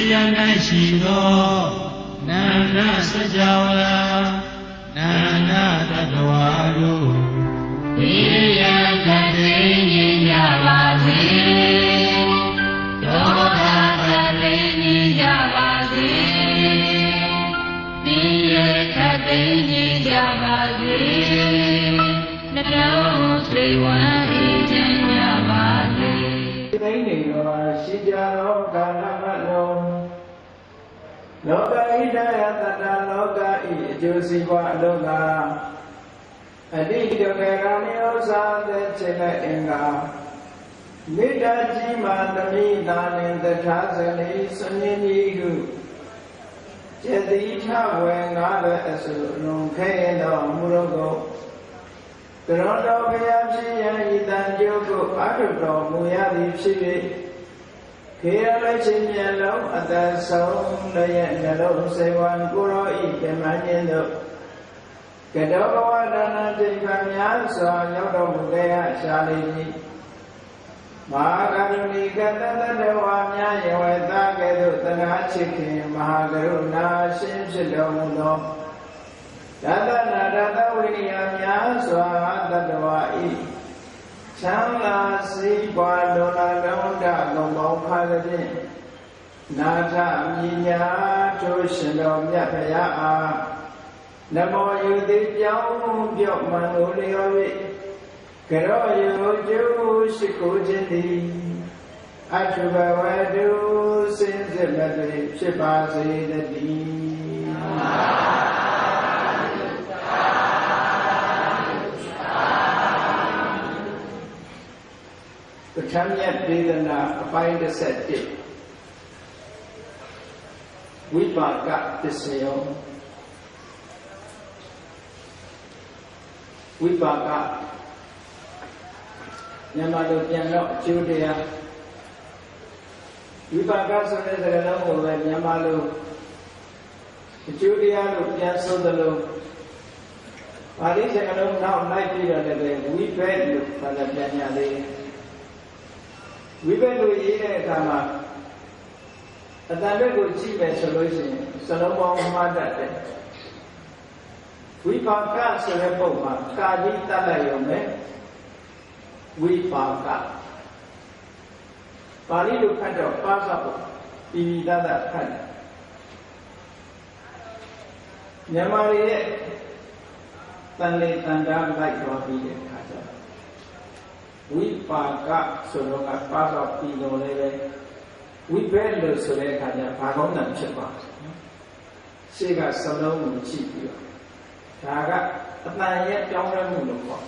Yanga Shiro Nana Sajawala Nana Tadwaru Yanga Dini Yavazi Yoga Dini Yavazi Yanga Dini Yavazi Nano Sriwani Yavazi Shijaro Kalamalo Loka Hidaya Tata Loka Ijosiwa Loka Aditya Megani Osa De Chile Inga Nida Jima Dami Dani The Tazali Suninigu Jedita Wengabe Esu Nunkeno Murogo Toronto Kayamsi Yidan Joko Aduto Muyadi Chibi Kira Chinyalo at the Song Layano Sewan Guru Itemaniendo Kedowa Dana Jikanya Sa Yodo Mugaya Shalini Mahagaruni Katana Dewanya Yaweta Kedu Tanachiki Mahagaruna Shimshidomuno Dada Dada Winiyamya Swaha Dadawai Chandla Sipa Dola Ganda Gombo Pagadi Nata Minya Tushino Yapaya Namo Yudi Pyao Pyok Manuliovi Kero Yuju Shikujindi Achubawadu Sinzimati Shipasi Dadi The Tanyat Vedana find a set it. Vipaka Tiseo Vipaka Yamado Piano Judea Vipaka Sundalo and Yamalu Judea Piansodalo Parisano now night leader we pay you for the Pianyale. We went to Yama at the level cheap solution, Solomon Mother. We found cars in a poma, Kadi Talayome. We found car. Parilu kind of passable, Pidada kind. Yamari Tande Tandam like Robbie. We park up so long as part of Pino Leve. We bend the Solekanya Pagona Chipa. Siga Salon Chipio. Taga, at night yet younger Mulo.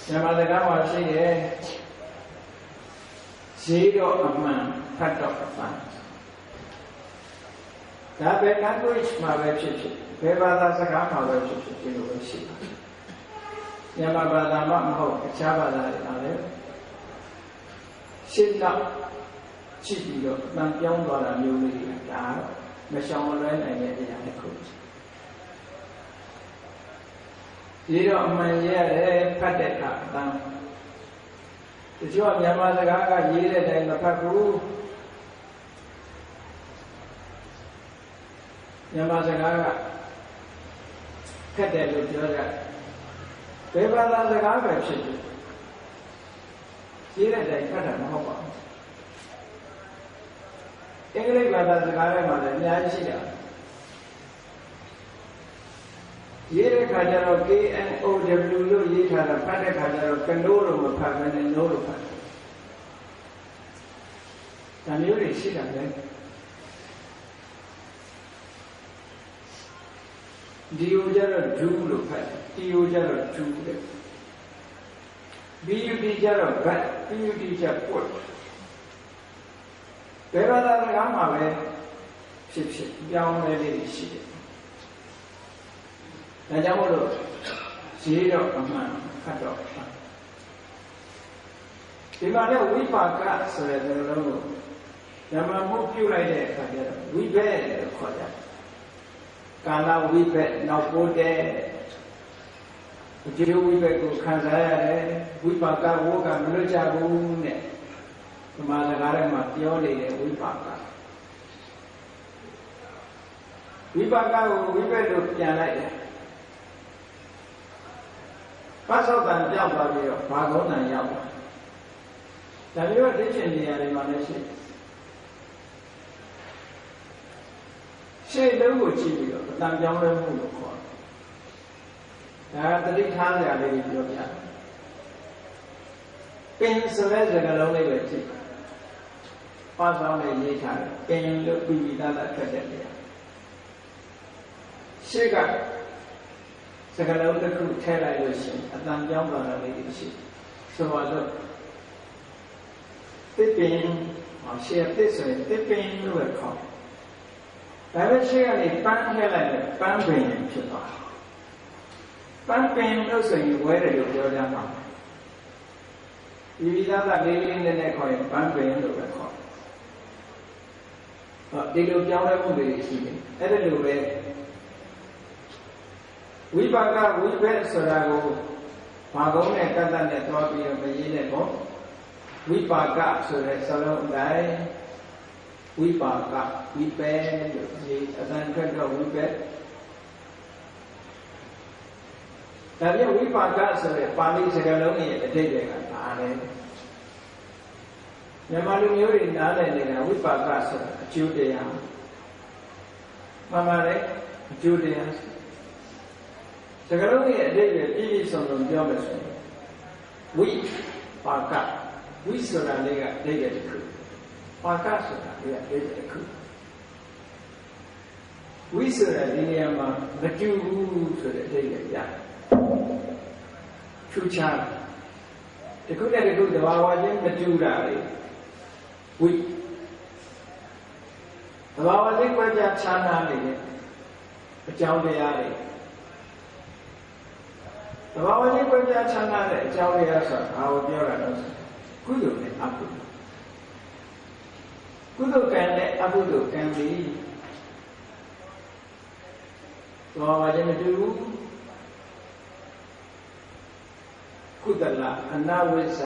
Yamadagama say, Zero of man, cut off a fan. That bed language, my webship. Wherever that's a gamma webship, you will see. Yamabada Maho, Chabada, sit up, Chipio, Nampion, Bada, Muli, Meshon, and yet the coach. Zero of my year, Pateka, down. The job Yamadaga, Yere, and the Papu Yamadaga, Cadet, Bevada the garbage ship. Here they cut a hopper. English by the Garamada, Yansia. Here Kajaro K and OW, ye had a Pata Kajaro, Kandoro, Pagan and Noropa. Can you reach it again? Diojara Julu, Diojara Julu. Be you teacher of God, be you teacher put. Where are the Rama? Ship, young lady, ship. Najamolo, zero of man, cut off. The mother we park us so that the logo. Yama move you like that, we bear the quarter. Kala we bet now go there. You we bet go Kazaya, we park our walk and Luja Boone. မာစကားထဲမှာပြောနေတဲ့ဝိပါကဝိပါကကိုဝိဘက်လို့ပြန်လိုက်တယ်ပစ္စောတန်ပြောက်သွားပြီးတော့ဘာကုန်းတန်ရောက်သွားဒါမျိုးသိချင်နေရတယ်မှာလည်းရှေ့လုံးကိုကြည့်ပြီးတော့အတန်ပြောင်းလဲမှုလို့ခေါ်တယ်ဒါကတတိထားစရာလေးပြောပြတယ်ပင်ဆိုတဲ့စကားလုံးလေးပဲကြည့်ပါဆောင်နဲ့ရေးထားတယ်ပင်လို့ပြီးပြီးသားသားထွက်တဲ့နေရာရှေ့ကစကားလုံးတစ်ခုထည့်လိုက်လို့ရှိရင်အတန်ပြောင်းသွားတာလေးရှိဆိုတော့တစ်ပင်ရှေ့တစ်ဆိုရင်တစ်ပင်လို့ခေါ်ဒါပဲရှေ့ကနေပန်းထည့်လိုက်တယ်ပန်းပင်ဖြစ်သွားပန်းပင်လို့ဆိုရင်ဝဲတယ်လို့ပြောကြမှာဒီသားသားလေးလေးနဲ့ခေါ်ရင်ပန်းပင်လို့ပဲခေါ်ဒီလိုပြောင်းလဲမှုတွေရှိတယ်အဲ့ဒါလိုပဲဝိပါကဝိဘက်ဆိုတာကိုဘာကုန်းနဲ့ကတ္တနဲ့တွားပြီးတော့မရေးနဲ့ပေါ့ဝိပါကဆိုတဲ့စလုံးအတိုင်းဝိပါကဝိပဲလို့ရေးအတန်ထွက်တော့ဝိပဲဒါပြဝိပါကဆိုတဲ့ပါဠိစကားလုံးရဲ့အဓိပ္ပာယ်ကဘာလဲမြန်မာလူမျိုးတွေနားလည်နေတာဝိပါကဆိုတာအကျိုးတရားမှန်ပါတယ်အကျိုးတရားစကားလုံးရဲ့အဓိပ္ပာယ်ပြည့်ပြည့်စုံစုံပြောမယ်ဆိုရင်ဝိပါကဝိဆိုတာလေးကအဓိပ္ပာယ်တစ်ခုပါကဆိုတာလေးကအဓိပ္ပာယ်တစ်ခုဝိဆိုတာဒီနေရာမှာမတူဘူးဆိုတဲ့အဓိပ္ပာယ်ရတယ်ထူးခြားတခုနဲ့တခုသဘာဝချင်းမတူတာလေဝိသဘာဝချင်းကြွယ်ခြားခြားနာနေတဲ့အကြောင်းတရားတွေသဘာဝချင်းကြွယ်ခြားခြားနာတဲ့အကြောင်းတရားဆိုတာဘာကိုပြောတာလဲကုသိုလ်နဲ့အကုသိုလ်ကုသိုလ်ကံနဲ့အကုသိုလ်ကံပြီးသဘာဝချင်းမတူဘူးကုသလအနာဝိဇ္ဇ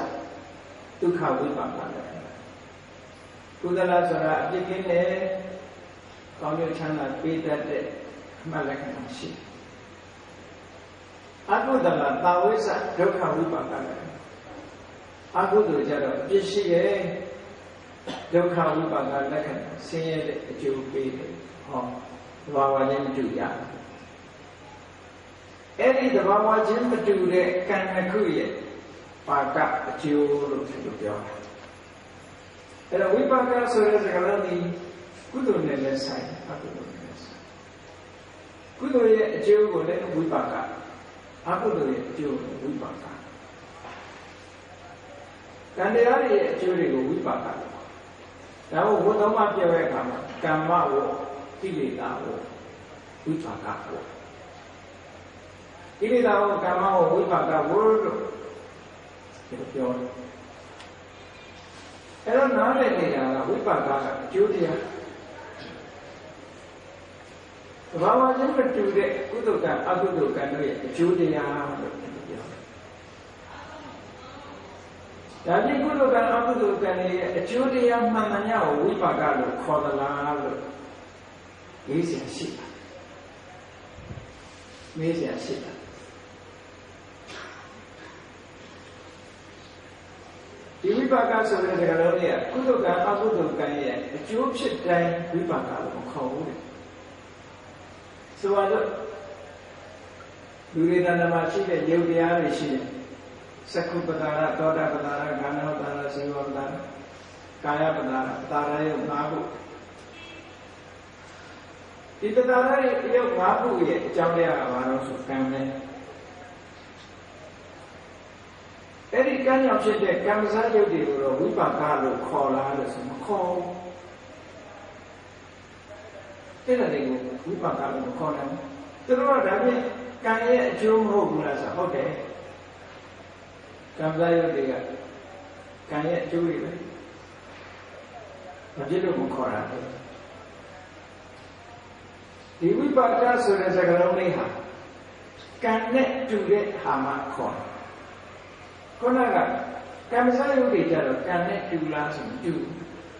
ဒုက္ခဝိပါကလည်းကုသလဆိုတာအပြစ်ကင်းတဲ့ကောင်းကျိုးချမ်းသာပေးတတ်တဲ့အမှတ်လက္ခဏာရှိအကုသလတာဝိဇ္ဇဒုက္ခဝိပါကလည်းအကုသိုလ်ကြတော့အပြစ်ရှိရဲ့ဒုက္ခဝိပါကလက္ခဏာဆင်းရဲတဲ့အကျိုးပေးတယ်ဟောသဘာဝချင်းမတူရအဲ့ဒီသဘာဝချင်းမတူတဲ့ကံတစ်ခုရဲ့ပါကအကျိုးလို့ပြောတာအဲ့တော့ဝိပါကဆိုတဲ့စကားလုံးဒီကုသိုလ်နဲ့လည်းဆိုင်အကုသိုလ်နဲ့လည်းဆိုင်ကုသိုလ်ရဲ့အကျိုးကိုလည်းဝိပါကအကုသိုလ်ရဲ့အကျိုးကိုဝိပါကကံတရားတွေရဲ့အကျိုးတွေကိုဝိပါကလို့ဒါကိုဘုသုံးပါးပြောတဲ့အခါမှာကမ္မဝကိလေသာဝဝိပါကဝကိလေသာဝကမ္မဝဝိပါကဝလို့ပြောတယ်အဲ့တော့နားလည်နေတာကဝိပါကကအကျိုးတရားသဘာဝချင်းမတူတဲ့ကုသိုလ်ကံအကုသိုလ်ကံတို့ရဲ့အကျိုးတရားလို့ပြောတယ်ဒါပြင်ကုသိုလ်ကံအကုသိုလ်ကံရဲ့အကျိုးတရားမှန်မှန်ကိုဝိပါကလို့ခေါ်သလားလို့မေးစရာရှိတာမေးစရာရှိတာဒီဝိပါကဆိုတဲ့စကားလုံးလေးကကုသိုလ်ကံအကုသိုလ်ကံရဲ့အကျိုးဖြစ်တိုင်းဝိပါကလို့မခေါ်ဘူးလေဆိုတော့လူတွေတဏ္ဍာမှာရှိတဲ့ယုတ်တရားတွေရှိတယ်သက္ကုပ္ပတာရသောတာပတ္တာရခန္ဓာပတ္တာရစေဝပတ္တာရကာယပတ္တာရပတ္တာရယုတ်၅ခုဒီပတ္တာရရဲ့ယုတ်၅ခုရဲ့အကြောင်းတရားကဘာလို့ဆိုကံနဲ့အဲ့ဒီကံကြောင့်ဖြစ်တဲ့ကံစားရုပ်တွေကိုတော့ဝိပါကလို့ခေါ်လာလို့ဆိုမခေါ်ဘူးအဲ့ဒါတွေကိုဝိပါကလို့မခေါ်နိုင်ဘူးသူတို့ကဒါဖြင့်ကံရဲ့အကျိုးမဟုတ်ဘူးလားဆိုဟုတ်တယ်ကံစားရုပ်တွေကကံရဲ့အကျိုးတွေပဲမဖြစ်လို့မခေါ်တာဒီဝိပါကဆိုတဲ့စကားလုံးလေးဟာကံနဲ့တူတဲ့ဟာမှခေါ်တယ်ခုနက ကံမစားရုပ်တွေကြတော့ကံနဲ့တူလားဆိုတူ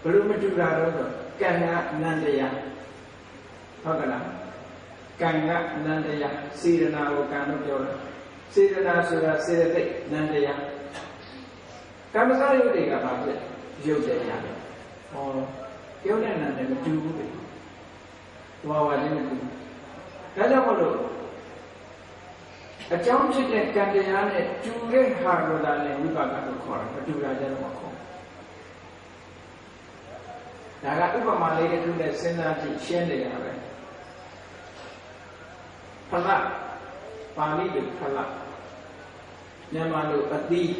ဘလို့မတူတာတော့ကံကအနန္တရာဟုတ်ကလားကံကအနန္တရာစေတနာကိုကံလို့ပြောတာစေတနာဆိုတာစေတသိက်နန္တရာကံမစားရုပ်တွေကဘာဖြစ်ရုပ်တရားပဲဟောပြောတဲ့နန္တမတူဘူးလေဝါဝါချင်းမတူဒါကြောင့်မလို့အကြောင်းဖြစ်တဲ့ကံတရားနဲ့တူတဲ့ဟာကိုသာလည်းဝိပါကလို့ခေါ်တာမတူတာကြတော့မခေါ်ဒါကဥပမာလေးတစ်ခုနဲ့စဉ်းစားကြည့်ရှင်းနေရပဲဖလပါဠိလိုဖလမြန်မာလိုအသီး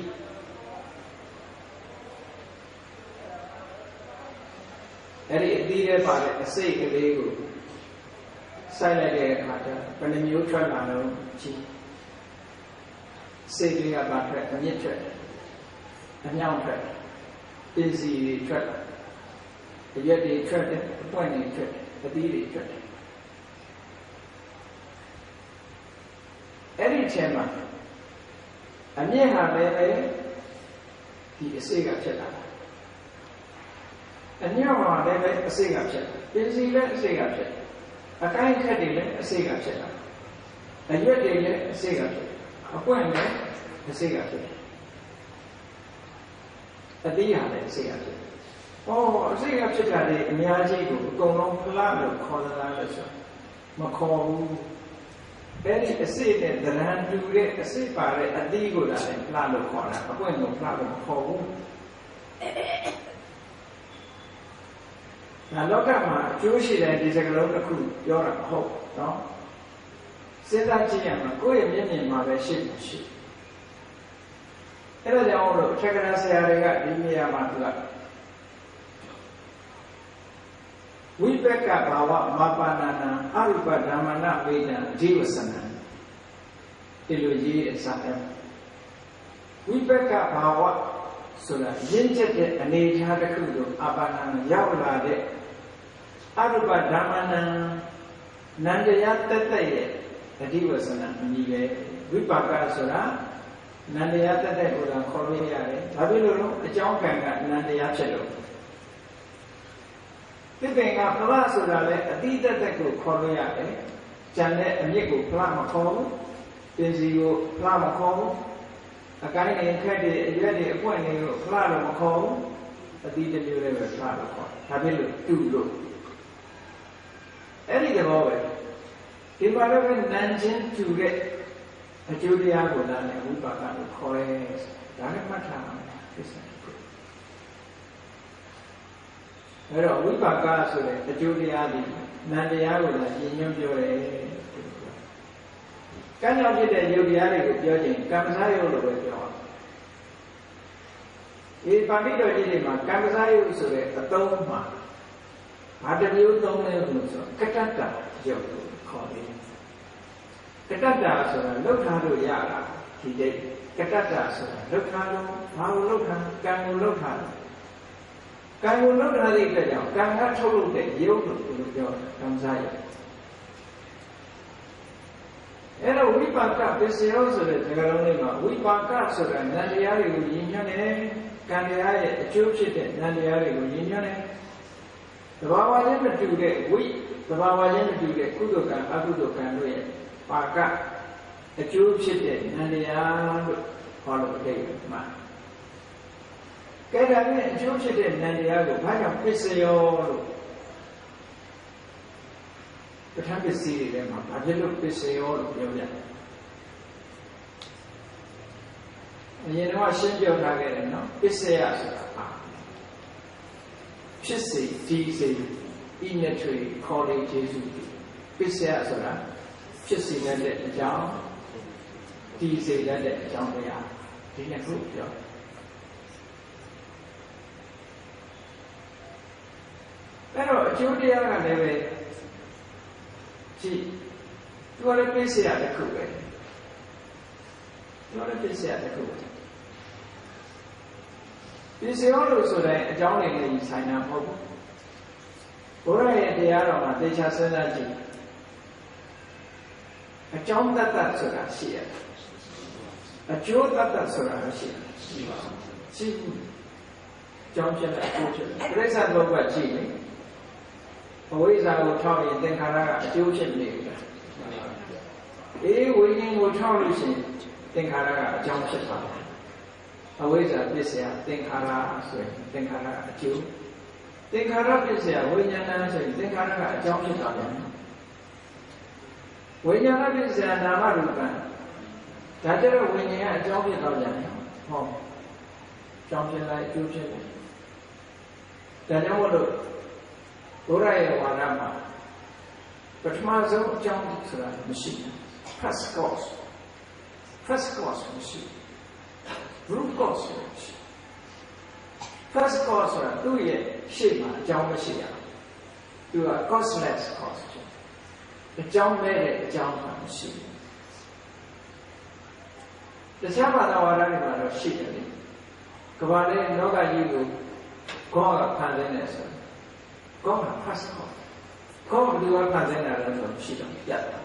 အဲ့ဒီအသီးရဲ့ပါတဲ့အစိတ်ကလေးကိုစိုက်လိုက်တဲ့အခါကျဘယ်နှမျိုးထွက်လာတော့ကြည့်စိတ်ကလေးကပါထွက်အမြင့်ထွက်အမြောက်ထွက်ပစ္စည်းတွေထွက်အရက်တွေထွက်တယ်အပွင့်တွေထွက်အသီးတွေထွက်တယ်အဲ့ဒီထဲမှာအမြင့်ဟာလည်းဒီအစိတ်ကဖြစ်လာတာအမြောက်ဟာလည်းအစိတ်ကဖြစ်လာပစ္စည်းလည်းအစိတ်ကဖြစ်အကိုင်းခက်တွေလည်းအစိတ်ကဖြစ်လာအရွက်တွေလည်းအစိတ်ကဖြစ်အပွင့်လည်းအစိတ်ကဖြစ်အသီးဟာလည်းအစိတ်ကဖြစ်ဟောအစိတ်ကဖြစ်တာလေအများကြီးကိုအကုန်လုံးဖလားလို့ခေါ်သလားလို့ဆိုမခေါ်ဘူးအဲ့ဒီအစိတ်နဲ့သဏ္ဍာန်တူတဲ့အစိတ်ပါတဲ့အသီးကိုလည်းဖလားလို့ခေါ်တာအပွင့်ကိုဖလားလို့မခေါ်ဘူးလောကမှာအကျိုးရှိတဲ့ဒီစကားလုံးတစ်ခုပြောတာမဟုတ်နော်စဉ်းစားကြည့်ရမှာကိုယ့်ရဲ့မျက်မြင်မှာပဲရှိမှရှိအဲ့ဒါကြောင့်လို့အထက်ကရာဆရာတွေကဒီနေရာမှာသူကဝိပက္ခဘာဝမပါဏနာအရုပဓမ္မနာဝေဒံအဓိဝဆနံဒီလိုရေးအစားတယ်ဝိပက္ခဘာဝဆိုတာရင့်ကျက်တဲ့အနေအထားတစ်ခုကိုအပါဏနာရောက်လာတဲ့အရုပဓမ္မနာနန္တရားတက်တက်ရဲ့အဓိဝဆနံအမည်ပဲဝိပါကဆိုတာနန္တရားတက်တက်ကိုသာခေါ်လို့ရတယ်ဒါဖြစ်လို့အကြောင်းကံကနန္တရားဖြစ်လို့ဒီပင်ကဖလားဆိုတာလည်းအတိတက်တက်ကိုခေါ်လို့ရတယ်ကျန်တဲ့အမြစ်ကိုဖလားမခေါ်ဘူးပစ္စည်းကိုဖလားမခေါ်ဘူးအကိုင်းနေခက်တွေအရွက်တွေအပွင့်တွေကိုဖလားလို့မခေါ်ဘူးအတိတမျိုးလည်းပဲဖလားလို့ခေါ်ဒါဖြစ်လို့တူလို့အဲ့ဒီသဘောပဲဒီမှာလည်းနန်းချင်းတူတဲ့အကျိုးတရားကိုလည်းဝိပါကလို့ခေါ်ရဲဒါလည်းမှတ်ထားမှာဖြစ်စတယ်အဲ့တော့ဝိပါကဆိုတဲ့အကျိုးတရားဒီနန္တရားကိုလည်းရည်ညွှန်းပြောတယ်ကံကြောင့်ဖြစ်တဲ့ယုတ်တရားတွေကိုပြောခြင်းကံမစားယုတ်လို့ပဲပြောတာဒီပါဠိတော်ကြီးတွေမှာကံမစားယုတ်ဆိုတဲ့အသုံးမှာဘာတစ်မျိုးသုံးလဲလို့ဆိုကတ္တတယုတ်ကိုခေါ်တယ်ကတ္တတဆိုတာလှုပ်ထားလို့ရတာဒီတိတ်ကတ္တတဆိုတာလှုပ်ထားလို့ဘာလို့လှုပ်ထားကံကိုလှုပ်ထားတယ်ကံကိုလှုပ်ထားတဲ့အတွက်ကြောင့်ကံကထုတ်လုပ်တဲ့ယုတ်လို့ပြောတယ်ကံစားယုတ်အဲ့တော့ဝိပါကပစ္စယောဆိုတဲ့စကားလုံးလေးမှာဝိပါကဆိုတာနန္တရားတွေကိုရည်ညွှန်းတယ်ကံတရားရဲ့အကျိုးဖြစ်တဲ့နန္တရားတွေကိုရည်ညွှန်းတယ်သဘာဝချင်းမတူတဲ့ဝိသဘာဝချင်းမတူတဲ့ကုသိုလ်ကံအကုသိုလ်ကံတို့ရဲ့ပါကအကျိုးဖြစ်တဲ့နန္တရားလို့ခေါ်လို့တဲ့မှာကဲဒါနဲ့အကျိုးဖြစ်တဲ့နန္တရားကိုဘာကြောင့်ပစ္စယောလို့ပဋ္ဌာန်းပစ္စည်းတွေထဲမှာဘာဖြစ်လို့ပစ္စယောလို့ပြောကြလဲအရင်တော့ရှင်းပြထားခဲ့တယ်နော်ပစ္စယဆိုတာပါဖြစ်စေဒီစေဤနဲ့ထွေခေါ်လေကျေစုပစ္စယဆိုတာဖြစ်စေတဲ့အကြောင်းဒီစေတဲ့အကြောင်းတရားဒီနှစ်ခုပြောအဲ့တော့အကျိုးတရားကလည်းပဲကြည့်သူကလည်းပစ္စယတစ်ခုပဲသူကလည်းပစ္စယတစ်ခုပဲပစ္စယောလို့ဆိုတဲ့အကြောင်းတွေနဲ့ဆိုင်တာမဟုတ်ဘူးဘုရားရဲ့တရားတော်မှာသေချာစဉ်းစားကြည့်အကြောင်းတတ်တတ်ဆိုတာရှိရတယ်အကျိုးတတ်တတ်ဆိုတာရှိတယ်ရှိပါဘူး ကြည့်ဘူးကြောင်းဖြစ်တဲ့အကျိုးဖြစ်တယ်ပြိဿဘုရားကြည့်လေအဝိဇ္ဇာကိုထောက်ရင်သင်္ခါရကအကျိုးဖြစ်နေပြီလားဝိညာဉ်ကိုထောက်လို့ရှိရင်သင်္ခါရကအကြောင်းဖြစ်သွားတယ်အဝိဇ္ဇာပစ္စယသင်္ခါရဆိုရင်သင်္ခါရအကျိုးသင်္ခါရပစ္စယဝိညာဏဆိုရင်သင်္ခါရကအကြောင်းဖြစ်သွားတယ်ဝိညာဏပစ္စယနာမရူပံဒါကြတော့ဝိညာဉ်ကအကြောင်းဖြစ်သွားကြတယ်ဟောကြောင်းဖြစ်လိုက်အကျိုးဖြစ်တယ်ဒါကြောင့်မို့လို့ဘုရားရဲ့ဝါဒမှာပထမဆုံးအကြောင်းဆိုတာမရှိဘူး first cause မရှိ root cause မရှိ first cause ဆိုတာသူ့ရဲ့ရှေ့မှာအကြောင်းမရှိရသူက causeless cause အကြောင်းမဲ့တဲ့အကြောင်းမှမရှိဘူးတခြားဘာသာဝါဒတွေမှာတော့ရှိတယ်လေကမ္ဘာနဲ့လောကကြီးကိုကောကဖန်ဆင်းနေဆိုကောက first cause ကောကဒီဝါဖန်ဆင်းတာလည်းဆိုရှိတော့ပြတ်တာ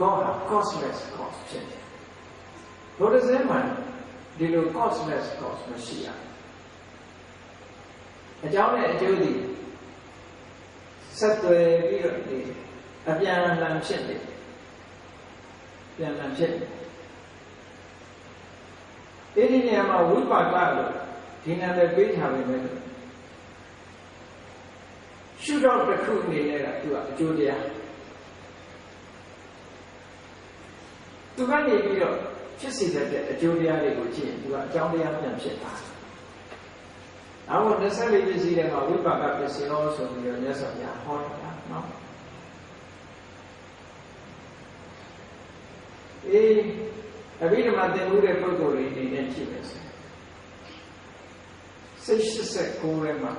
ကောက causeless cause ဖြစ်တယ်ဘုရားရှင်မှာဒီလို causeless cause မရှိရအကြောင်းနဲ့အကျိုးဒီဆက်သွယ်ပြီးတော့ဒီအပြန်အလှန်ဖြစ်တယ်ပြန်လှန်ဖြစ်တယ်ဒီနေရာမှာဝိပါကလို့ဒီနာမည်ပေးထားပေမဲ့ရှုတော့တစ်ခုအနေနဲ့ကသူကအကျိုးတရားသူကနေပြီးတော့ဖြစ်စေတဲ့အကျိုးတရားတွေကိုကြည့်ရင်သူကအကြောင်းတရားပြန်ဖြစ်တာ။အခု24ပစ္စည်းတွေမှာဝိပါကပစ္စည်းရောဆိုပြီးတော့မြတ်စွာဘုရားဟောတာနော်။အဘိဓမ္မာသင်မှုတဲ့ပုဂ္ဂိုလ်တွေအနေနဲ့ကြည့်မယ်ဆိုစိတ်89ထဲမှာ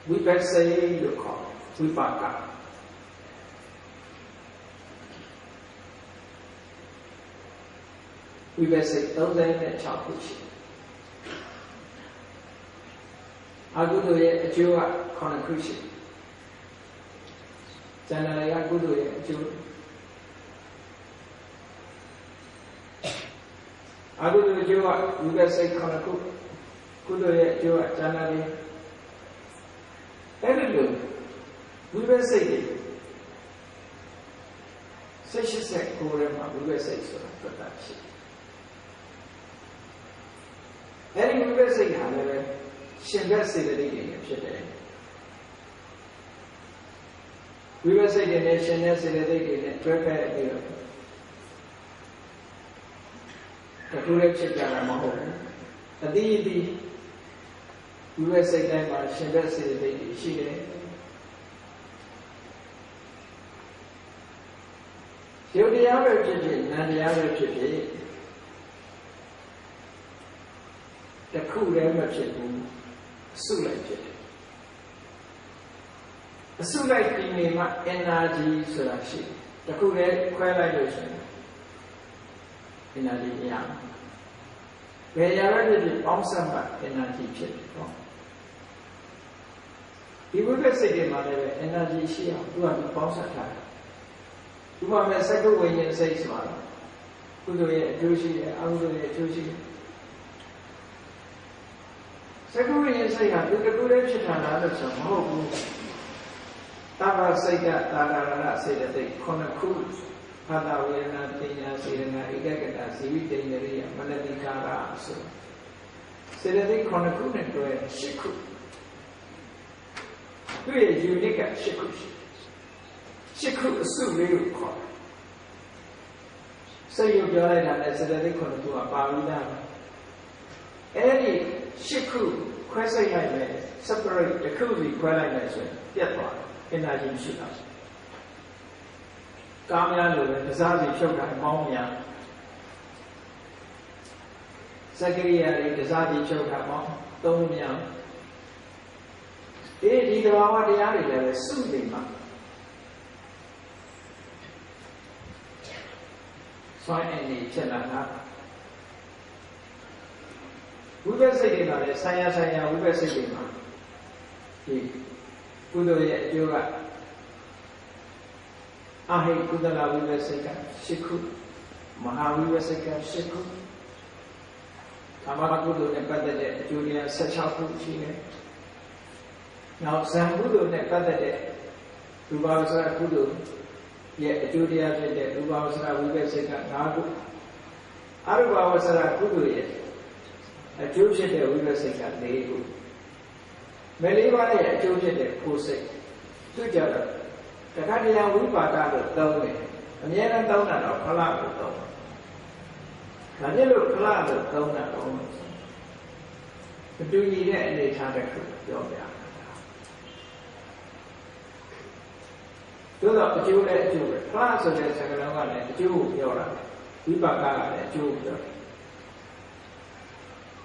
ဝိပဿနာလို့ခေါ်ဝိပါကဝိပဿနာ36ခုရှိအကုသိုလ်ရဲ့အကျိုးက9ခုရှိဇာနာရကုသိုလ်ရဲ့အကျိုးအကုသိုလ်အကျိုးကဝိပဿနာ9ခုကုသိုလ်ရဲ့အကျိုးကဇာနာရအဲ့ဒီလိုဝိပဿနာစိတ်89ထဲမှာဝိပဿနာဆိုတာသက်တာရှိအဲ့ဒီဝိပဿနာဟာလည်းရှင်ဘက်စေတသိက်တွေဖြစ်တယ်ဝိပဿနာနဲ့ရှင်တဲ့စေတသိက်တွေနဲ့တွဲဖက်ပြီးတော့တခုလည်းဖြစ်ကြတာမဟုတ်ဘူးအတိအတိဝိပဿနာတိုင်းမှာရှင်ဘက်စေတသိက်တွေရှိတယ်ရုပ်တရားပဲဖြစ်ဖြစ်နာမ်တရားပဲဖြစ်ဖြစ်တခုလည်းမဖြစ်ဘူးအစုလိုက်ဖြစ်တယ်အစုလိုက်ပြီးနေမှ energy ဆိုတာရှိတယ်တခုလည်းခွဲလိုက်လို့ရှိရင် energy မရဘူးဘယ်ရရဖြစ်ဖြစ်ပေါင်းစပ်မှ energy ဖြစ်တယ်နော်ဒီဝိပဿနာစိတ်တွေမှာလည်း energy ရှိအောင်သူကပေါင်းစပ်ထားတယ်ဒီမှာမဲ့စက္ကဝိညာဉ်စိတ်ဆိုတာကုသိုလ်ရဲ့အကျိုးရှိတယ်အကုသိုလ်ရဲ့အကျိုးရှိတယ်စက္ကဝိညာဉ်စိတ်ကသူတကူလေးဖြစ်တာလားလို့ဆိုမဟုတ်ဘူးတာဝစိတ်ကတာရဏစေတသိက်9ခုဘာသာဝေဒနာပညာစေတနာဧကဂတဇီဝိတ္တရိယမနတိကာရဆိုစေတသိက်9ခုနဲ့တွဲ10ခုသူရဲ့ unique က10ခုရှိ10ခုအစုလေးကိုခေါ်စိတ်ရုပ်ပြောလိုက်တာနဲ့စေတသိက်9ခုကပါဠိသားအဲ့ဒီ10ခုခွဲစိတ်လိုက်မယ် separate တစ်ခုစီခွဲလိုက်မယ်ဆိုရင်ပြတ်သွားတယ် energy မရှိတာကားများလို့ပဲပစားစီဖြုတ်တာပေါင်းများစက္ကရိယာတွေပစားစီဖြုတ်တာပေါင်း3များဒီသဘာဝတရားတွေလည်းစုနေမှာဆွမ်းအနေဖြစ်လာတာဝိပဿနာစိတ်တွေမှာလည်းဆိုင်ရာဝိပဿနာစိတ်တွေမှာဒီကုသိုလ်ရဲ့အကျိုးကအဟိကုသလဝိပဿနာစိတ်က10ခုမဟာဝိပဿနာစိတ်က10ခု ကာမကုသိုလ်နဲ့ပတ်သက်တဲ့အကျိုးတရား16ခုရှိတယ်နောက်ဇံကုသိုလ်နဲ့ပတ်သက်တဲ့ရူပဝဆရာကုသိုလ်ရဲ့အကျိုးတရားဖြစ်တဲ့ရူပဝဆရာဝိပဿနာ5ခုအရူပဝဆရာကုသိုလ်ရဲ့အကျိုးဖြစ်တဲ့ဝိပဿနာ4ခုမလေးပါးရဲ့အကျိုးဖြစ်တဲ့ကိုယ်စိတ်သူကြတော့တခါတရံဝိပါဒလို့သုံးတယ်အများနဲ့သုံးတာတော့ခလကိုသုံးဒါပြလို့ခလလို့သုံးတာတော့မတူညီတဲ့အနေထားတစ်ခုပြောပြတာတို့တော့အကျိုးနဲ့အကျိုးပဲခလဆိုတဲ့စကားလုံးကလည်းအကျိုးကိုပြောတာဝိပါကကလည်းအကျိုးကိုပြောတယ်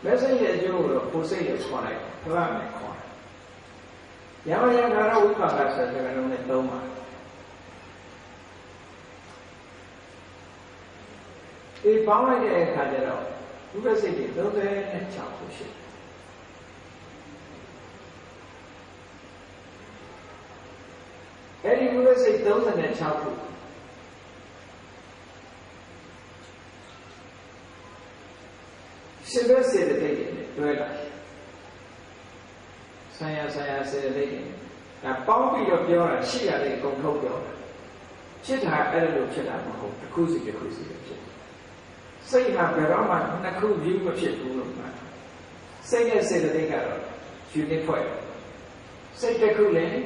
လက်စိတ်ရဲ့အကျိုးကိုကိုယ်စိတ်ကိုခေါ်လိုက်ခလနဲ့ခေါ်တယ်ယမယံကာရဝိပါကဆိုတဲ့စကားလုံးနဲ့သုံးပါဒီပေါင်းလိုက်တဲ့အခါကျတော့ဝိပဿနာတွေ36ခုရှိတယ်အဲဒီဝိပဿနာ36ခုရှင်ဘစေတသိက်တွေတွဲလာဆံရစေတသိက်တွေဒါပေါင်းပြီးတော့ပြောတာရှိရတဲ့ကုန်ထုတ်ပြောတာဖြစ်တာအဲ့လိုဖြစ်တာမဟုတ်တစ်ခုစီတစ်ခုစီဖြစ်တယ်စိတ်ဟာဘယ်တော့မှနှစ်ခုယူမဖြစ်ဘူးလို့မှတ်စိတ်နဲ့စေတသိက်ကတော့ unit ဖွဲ့စိတ်တစ်ခုလည်း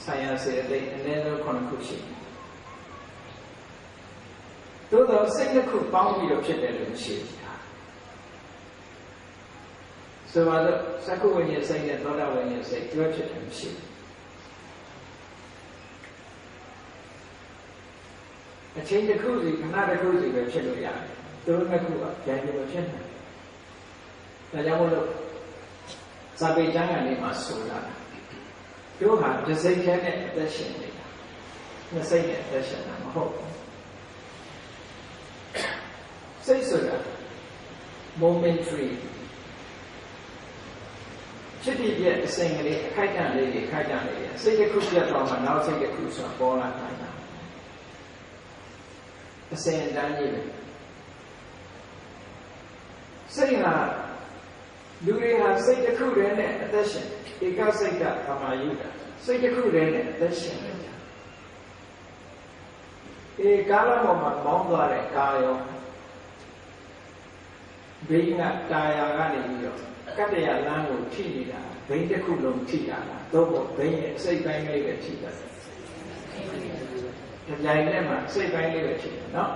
ဆံရစေတသိက်အနည်းဆုံး9ခုရှိတယ်သို့တော့စိတ်တစ်ခုပေါင်းပြီးတော့ဖြစ်တယ်လို့ရှိတယ်ဆိုတော့သက္ကုဝိညာဉ်စိတ်နဲ့သောတာဝိညာဉ်စိတ်တွဲဖြစ်တယ်မရှိဘူးအချိန်တစ်ခုစီခဏတစ်ခုစီပဲဖြစ်လို့ရတယ်သူတို့နှစ်ခုကကြံကြမဖြစ်နိုင်ဒါကြောင့်မို့လို့ဇာပေကျမ်းကနေမှဆိုတာတို့ဟာတစ်စိတ်ထဲနဲ့အသက်ရှင်နေတာနှစ်စိတ်နဲ့အသက်ရှင်တာမဟုတ်ဘူးစိတ်ဆိုတာ momentary ဖြစ်ပြီးပြအစိမ်ကလေးအခိုက်အတန့်လေးတွေခိုက်တန့်လေးတွေစိတ်တစ်ခုပြတ်သွားမှနောက်စိတ်တစ်ခုဆိုတာပေါ်လာနိုင်တာအစင်တန်းကြီးပဲစိတ်ဟာလူတွေဟာစိတ်တစ်ခုတည်းနဲ့အသက်ရှင်ဧကစိတ်ကပမာယုတာစိတ်တစ်ခုတည်းနဲ့အသက်ရှင်နေတာကာလပေါ်မှာမောင်းသွားတဲ့ကာယောဘိန်းကတာယာကနေပြီးတော့ကတ္တရာလမ်းကိုထိနေတာဘိန်းတစ်ခုလုံးထိတာလားသို့မဟုတ်ဘိန်းရဲ့စိတ်ပိုင်းလေးပဲထိတာကြိုင်နဲ့မှစိတ်ပိုင်းလေးပဲထိတယ်နော်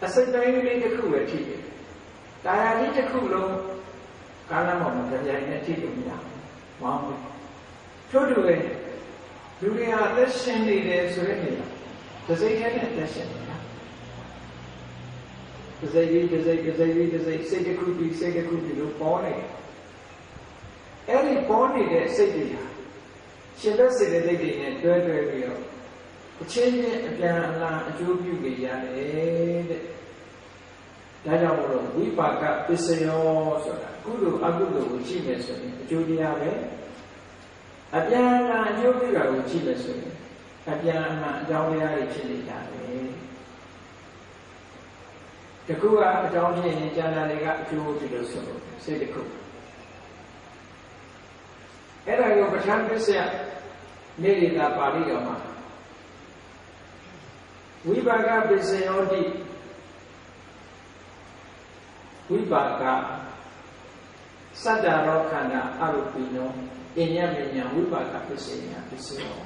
အစိတ်ပိုင်းလေးတစ်ခုပဲထိတယ်တာယာကြီးတစ်ခုလုံးကာလပေါ်မှာကြိုင်နဲ့ထိလို့မရဘူးမောင်းဘူးထို့တူပဲလူတွေဟာသက်ရှင်နေတယ်ဆိုတဲ့နေရာတစ်စိတ်ထဲနဲ့သက်ရှင်နေတာတစ်စိတ်စိတ်တစ်ခုပြီးစိတ်တစ်ခုပြီးလို့ပေါ်နေအဲ့ဒီပေါ်နေတဲ့စိတ်တွေဟာရှင်သက်စေတသိက်တွေနဲ့တွဲပြီးတော့အချင်းချင်းအပြန်အလှန်အကျိုးပြုနေရတယ်တဲ့ဒါကြောင့်မို့လို့ဝိပါကပစ္စယောဆိုတာကုသိုလ်အကုသိုလ်ကိုကြည့်မယ်ဆိုရင်အကျိုးတရားပဲအပြန်အလှန်အကျိုးပြုတာကိုကြည့်မယ်ဆိုရင်အပြန်အလှန်အကြောင်းတရားတွေဖြစ်နေတာပဲတခုကအကြောင်းဖြစ်ရင်ကျန်တာတွေကအကျိုးဒီလိုဆိုလို့စိတ်တစ်ခုအဲ့ဒါကိုပဋ္ဌာန်းပစ္စယနေရတာပါဠိတော်မှာဝိပါကပစ္စယောတိဝိပါကစတ္တရောခန္ဓာအရုပိနောအညမညာဝိပါကပစ္စယပစ္စယော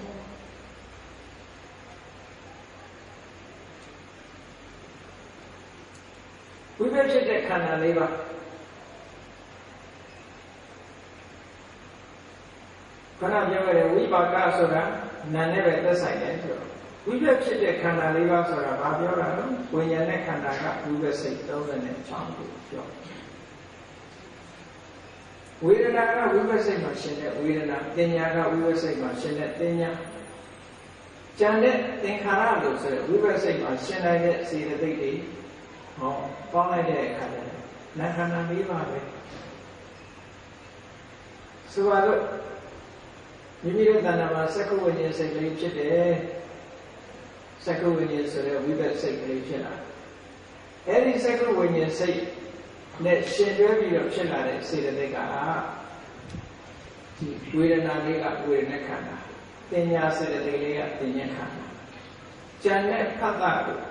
ဝိပဿဖြစ်တဲ့ခန္ဓာ၄ပါးခဏပြောခဲ့တဲ့ဝိပါကဆိုတာနာနဲ့ပဲသက်ဆိုင်တယ်ဆိုတော့ဝိပဿဖြစ်တဲ့ခန္ဓာ၄ပါးဆိုတာဘာပြောတာလဲဝိညာဉ်နဲ့ခန္ဓာကဝိပဿစိတ်36ခုပြောဝေဒနာကဝိပဿစိတ်မှာရှင်တဲ့ဝေဒနာတင်ညာကဝိပဿစိတ်မှာရှင်တဲ့တင်ညာကြံတဲ့သင်္ခါရလို့ဆိုရဝိပဿစိတ်မှာရှင်နိုင်တဲ့စေတသိက်တွေဟောပေါင်းလိုက်တဲ့အခါကျတော့နာခန္ဓာ၄ပါးပဲဆိုတော့မိမိတို့တဏ္ဍာမှာစက္ကဝိညာဉ်စိတ်လေးဖြစ်တယ် စက္ကဝိညာဉ်ဆိုတဲ့ဝိပဿစိတ်ကလေးဖြစ်လာအဲ့ဒီစက္ကဝိညာဉ်စိတ်နဲ့ရှင်တွဲပြီးတော့ဖြစ်လာတဲ့စေတသိက်ကဒီဝေဒနာလေးကဝေဒနာခန္ဓာပညာစေတသိက်လေးကပညာခန္ဓာဉာဏ်နဲ့ဖတ်တာတို့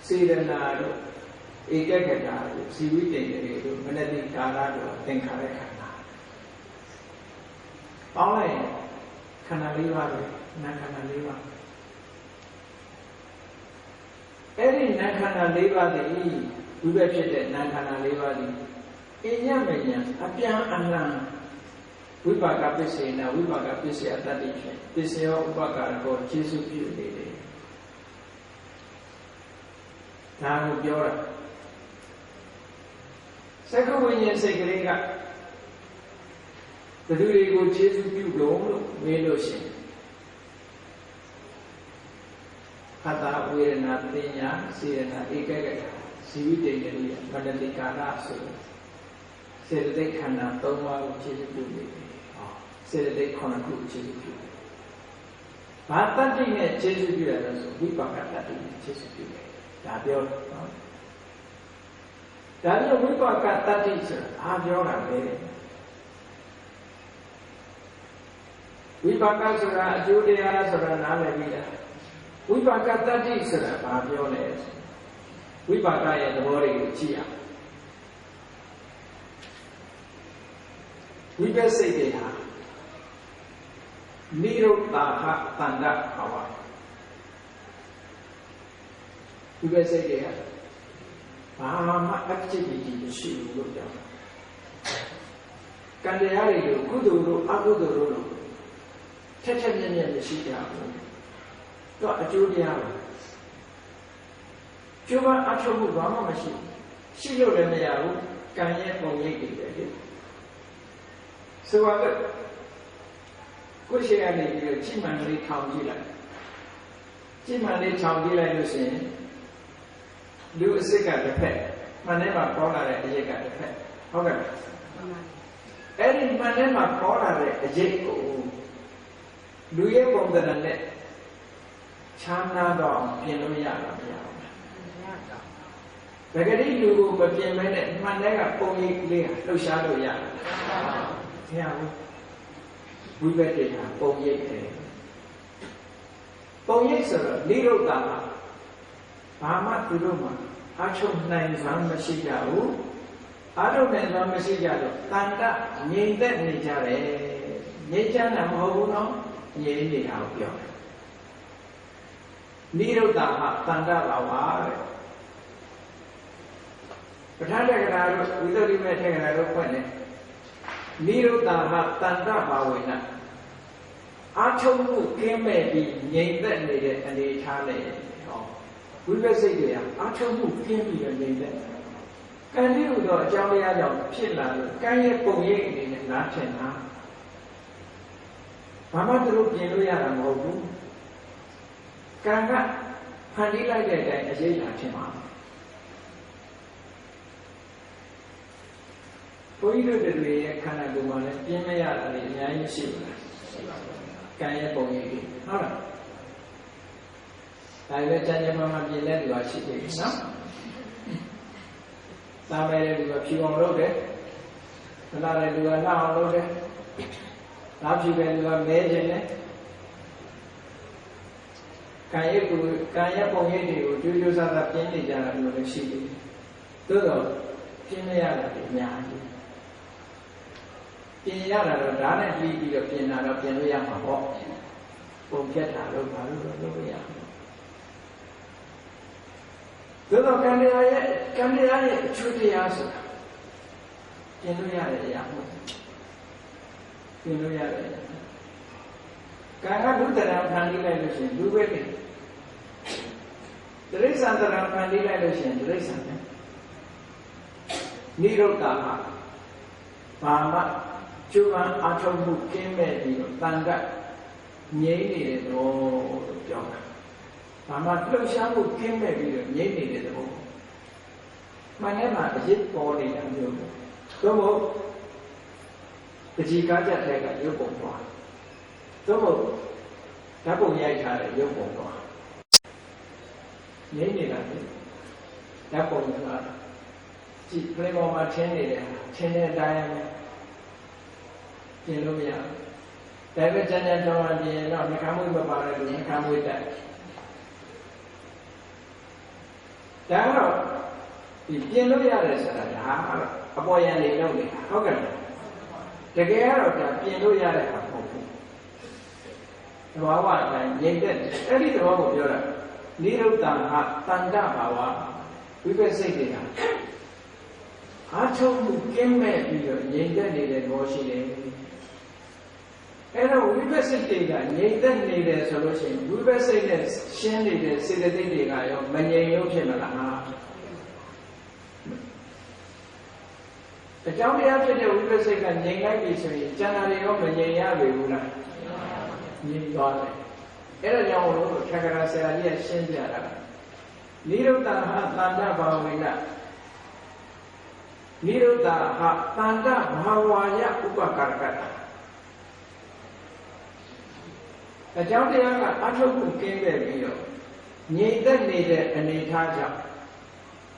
စေတနာတို့ဧကဂတတို့ဇီဝိတ္တေတို့မနတိကာရတို့သင်္ခါရခန္ဓာပေါင်းလိုက်ခန္ဓာ၄ပါးပဲနာခန္ဓာ၄ပါးအဲ့ဒီနာခန္ဓာ၄ပါးတည်းဝိပဿဖြစ်တဲ့နာခန္ဓာ၄ပါးတည်းအညမဉဏ်အပြန်အလှန်ဝိပါကပစ္စေနာဝိပါကပစ္စယတတ္တိဖြင့်ပစ္စယောဥပကာရောခြေစုပြုနေတယ်ဒါကိုပြောတာစက္ကဝိညာဉ်စိတ်ကလေးကဘယ်သူတွေကိုခြေစုပြုလို့မေးလို့ရှိရင်ဖတ်တာဝေဒနာပညာစေတနာဧကဂတဇီဝိတ္တေတို့ရဲ့မနတိကာရဆိုစေတသိက်ခန္ဓာ၃ပါးကိုခြေစုပြုနေတယ်စေတသိက်9ခုခြေစုပြုတယ်ဘာတတ္တိနဲ့ခြေစုပြုရလဲဆိုဝိပါကတတ္တိနဲ့ခြေစုပြုတယ်ဒါပြောတော့ဒါကြောင့်ဝိပါကတတ္တိဆိုတာအားပြောတာပဲဝိပါကဆိုတာအကျိုးတရားဆိုတာနားလည်ပြီးတာဝိပါကတတ္တိဆိုတာဘာပြောလဲဝိပါကရဲ့သဘောတွေကိုကြည့်ရအောင်ဝိပဿစိတ်တွေဟာနိရုဒ္ဓဟတန္တဘာဝဝိပဿစိတ်တွေကဘာမှ activity မရှိဘူးလို့ပြောတာကံတရားတွေကိုကုသိုလ်တို့အကုသိုလ်တို့ထက်ထက်မြက်မြက်မရှိကြဘူးတော့အကျိုးတရားပါကျိုးမအထုတ်မှုဘာမှမရှိရှိလို့လည်းမရဘူးကံရဲ့ပုံရိပ်တွေပဲလေဆိုတော့ကိုယ်ရှိရနေပြီးတော့ကြည်မှန်လေးထောင်ကြည့်လိုက်ကြည်မှန်လေးထောင်ကြည့်လိုက်လို့ရှိရင်လူအစစ်ကတစ်ဖက်မှန်ထဲမှာပေါ်လာတဲ့အရိပ်ကတစ်ဖက်ဟုတ်ကဲ့အဲ့ဒီမှန်ထဲမှာပေါ်လာတဲ့အရိပ်ကိုလူရဲ့ပုံသဏ္ဍာန်နဲ့ချမ်းသာတော့ပြင်လို့ရတာမရဘူးဘယ်ကလေးလူကိုမပြင်မဲနဲ့မှန်တဲ့ကပုံရိပ်လေးလှုပ်ရှားလို့ရတယ်မရဘူးဝိပဿနာပုံရိပ်တယ်ပုံရိပ်ဆိုတော့နိရောဓမှာဘာမှသူတို့မှာအချုပ်နိုင်စွမ်းမရှိကြဘူးအထုတ်နိုင်စွမ်းမရှိကြတော့တန်တငြိမ်သက်နေကြတယ်ငြိမ်ချမ်းတာမဟုတ်ဘူးနော်ငြိမ်နေတာကိုပြောတယ်နိရောဓမှာတန်တပါဝါတဲ့ပဋ္ဌာန်းတက္ကရာတို့ဝိသုဒ္ဓိမေတ္တက္ကရာတို့ဖွင့်တယ်နိရောဓမှာတန်တပါဝေနအာထုတ်မှုကင်းမဲ့ပြီးငြိမ်သက်နေတဲ့အနေထားနဲ့ဟောဝိပဿစိတ်တွေကအာထုတ်မှုကင်းပြီးတော့ငြိမ်သက်ကံတိဟုသောအကြောင်းတရားကြောင့်ဖြစ်လာလို့ကံရဲ့ပုံရိပ်အနေနဲ့နားထင်တာဘာမှသူတို့ပြင်လို့ရတာမဟုတ်ဘူးကံကဖန်တီးလိုက်တဲ့အတိုင်းအရေးလာထင်ပါဘုန်းကြီးတို့တွေရဲ့ခန္ဓာကိုယ်မှာလည်းပြင်မရတာတွေအများကြီးရှိပါတယ်ကံရဲ့ပုံရိပ်တွေဟုတ်လားဒါလည်းကျန်ကျန်မှပြင်တဲ့သူကရှိသေးတယ်နော်သားမဲတဲ့လူကဖြူအောင်လုပ်တယ်ခဏတဲ့လူကလှအောင်လုပ်တယ်သားဖြူတဲ့လူကမဲခြင်းနဲ့ကံရဲ့ပုံရိပ်တွေကိုကြိုးကြိုးစားစားပြင်နေကြတာမျိုးလည်းရှိသေးတယ်သို့တော့ပြင်မရတာအများကြီးပြင်ရတာတော့ဓာတ်နဲ့ပြီးပြီးတော့ပြင်တာတော့ပြင်လို့ရမှာပေါ့ပုံဖြတ်တာလို့ဘာလို့လုပ်လို့ရမှာသို့တော့ကံတရားရဲ့အကျိုးတရားဆိုတာပြင်လို့ရတဲ့အရာမဟုတ်ပြင်လို့ရတယ်ကံကလူတရာဖန်တီးလိုက်လို့ရှိရင်လူပဲဖြစ်တိရစ္ဆာန်တရာဖန်တီးလိုက်လို့ရှိရင်တိရစ္ဆာန်ပဲနိရောဓမှာဘာမှကျိုးပန်းအထုံးမှုကင်းမဲ့ပြီးတော့တန်ခတ်ငြိမ့်နေတဲ့သဘောလို့ပြောတာဘာမှလှုပ်ရှားမှုကင်းမဲ့ပြီးတော့ငြိမ့်နေတဲ့သဘောမှန်တယ်မှာအရေးပေါ်နေတာမျိုးပေါ့သို့မဟုတ်ပကြီကားကြတဲ့ကရုပ်ပုံသွားသို့မဟုတ်ဓာတ်ပုံရိုက်ထားတဲ့ရုပ်ပုံသွား ငြိမ့်နေတာလေဓာတ်ပုံကကြည့်ပြိမောမှာထင်းနေတယ်ထင်းတဲ့အတိုင်းပြင်လို့မရဘူးဒါပေမဲ့ကြမ်းကြမ်းတောင်းရင်ပြင်တော့နှခမ်းမွေးမပါတဲ့လူနှခမ်းမွေးတက်ဒါတော့ဒီပြင်လို့ရတယ်ဆိုတာဒါအပေါ်ရန်နေလုပ်နေတာဟုတ်ကဲ့တကယ်ကတော့ဒါပြင်လို့ရတဲ့ဟာမဟုတ်ဘူးသဘာဝအတိုင်းငြိမ့်တဲ့အဲ့ဒီသဘောကိုပြောတာနိရုဒ္ဓဟာတန်တဘာဝဝိပဿစိတ်တွေကအားထုတ်မှုကင်းမဲ့ပြီးတော့ငြိမ့်သက်နေတဲ့သဘောရှိတယ်အဲ့တော့ဝိပဿစိတ်တွေကငြိမ့်သက်နေတယ်ဆိုလို့ရှိရင်ဝိပဿစိတ်နဲ့ရှင်းနေတဲ့စေတသိက်တွေကရောမငြိမ်လို့ဖြစ်မလားအကြောင်းတရားဖြစ်တဲ့ဝိပဿစိတ်ကငြိမ်လိုက်ပြီဆိုရင်ကျန်တာတွေရောမငြိမ်ရပြီဘူးလားငြိမ်သွားတယ်အဲ့ဒါကြောင့်လို့ထက္ကရာဆရာကြီးကရှင်းပြတာနိရုဒ္ဓဟာတန္တဘာဝေနနိရုဒ္ဓဟာတန္တဘာဝယဥပကာရကတအကြောင်းတရားကအထုတ်ကိုကင်းခဲ့ပြီးတော့ငြိမ်သက်နေတဲ့အနေအထားကြောင့်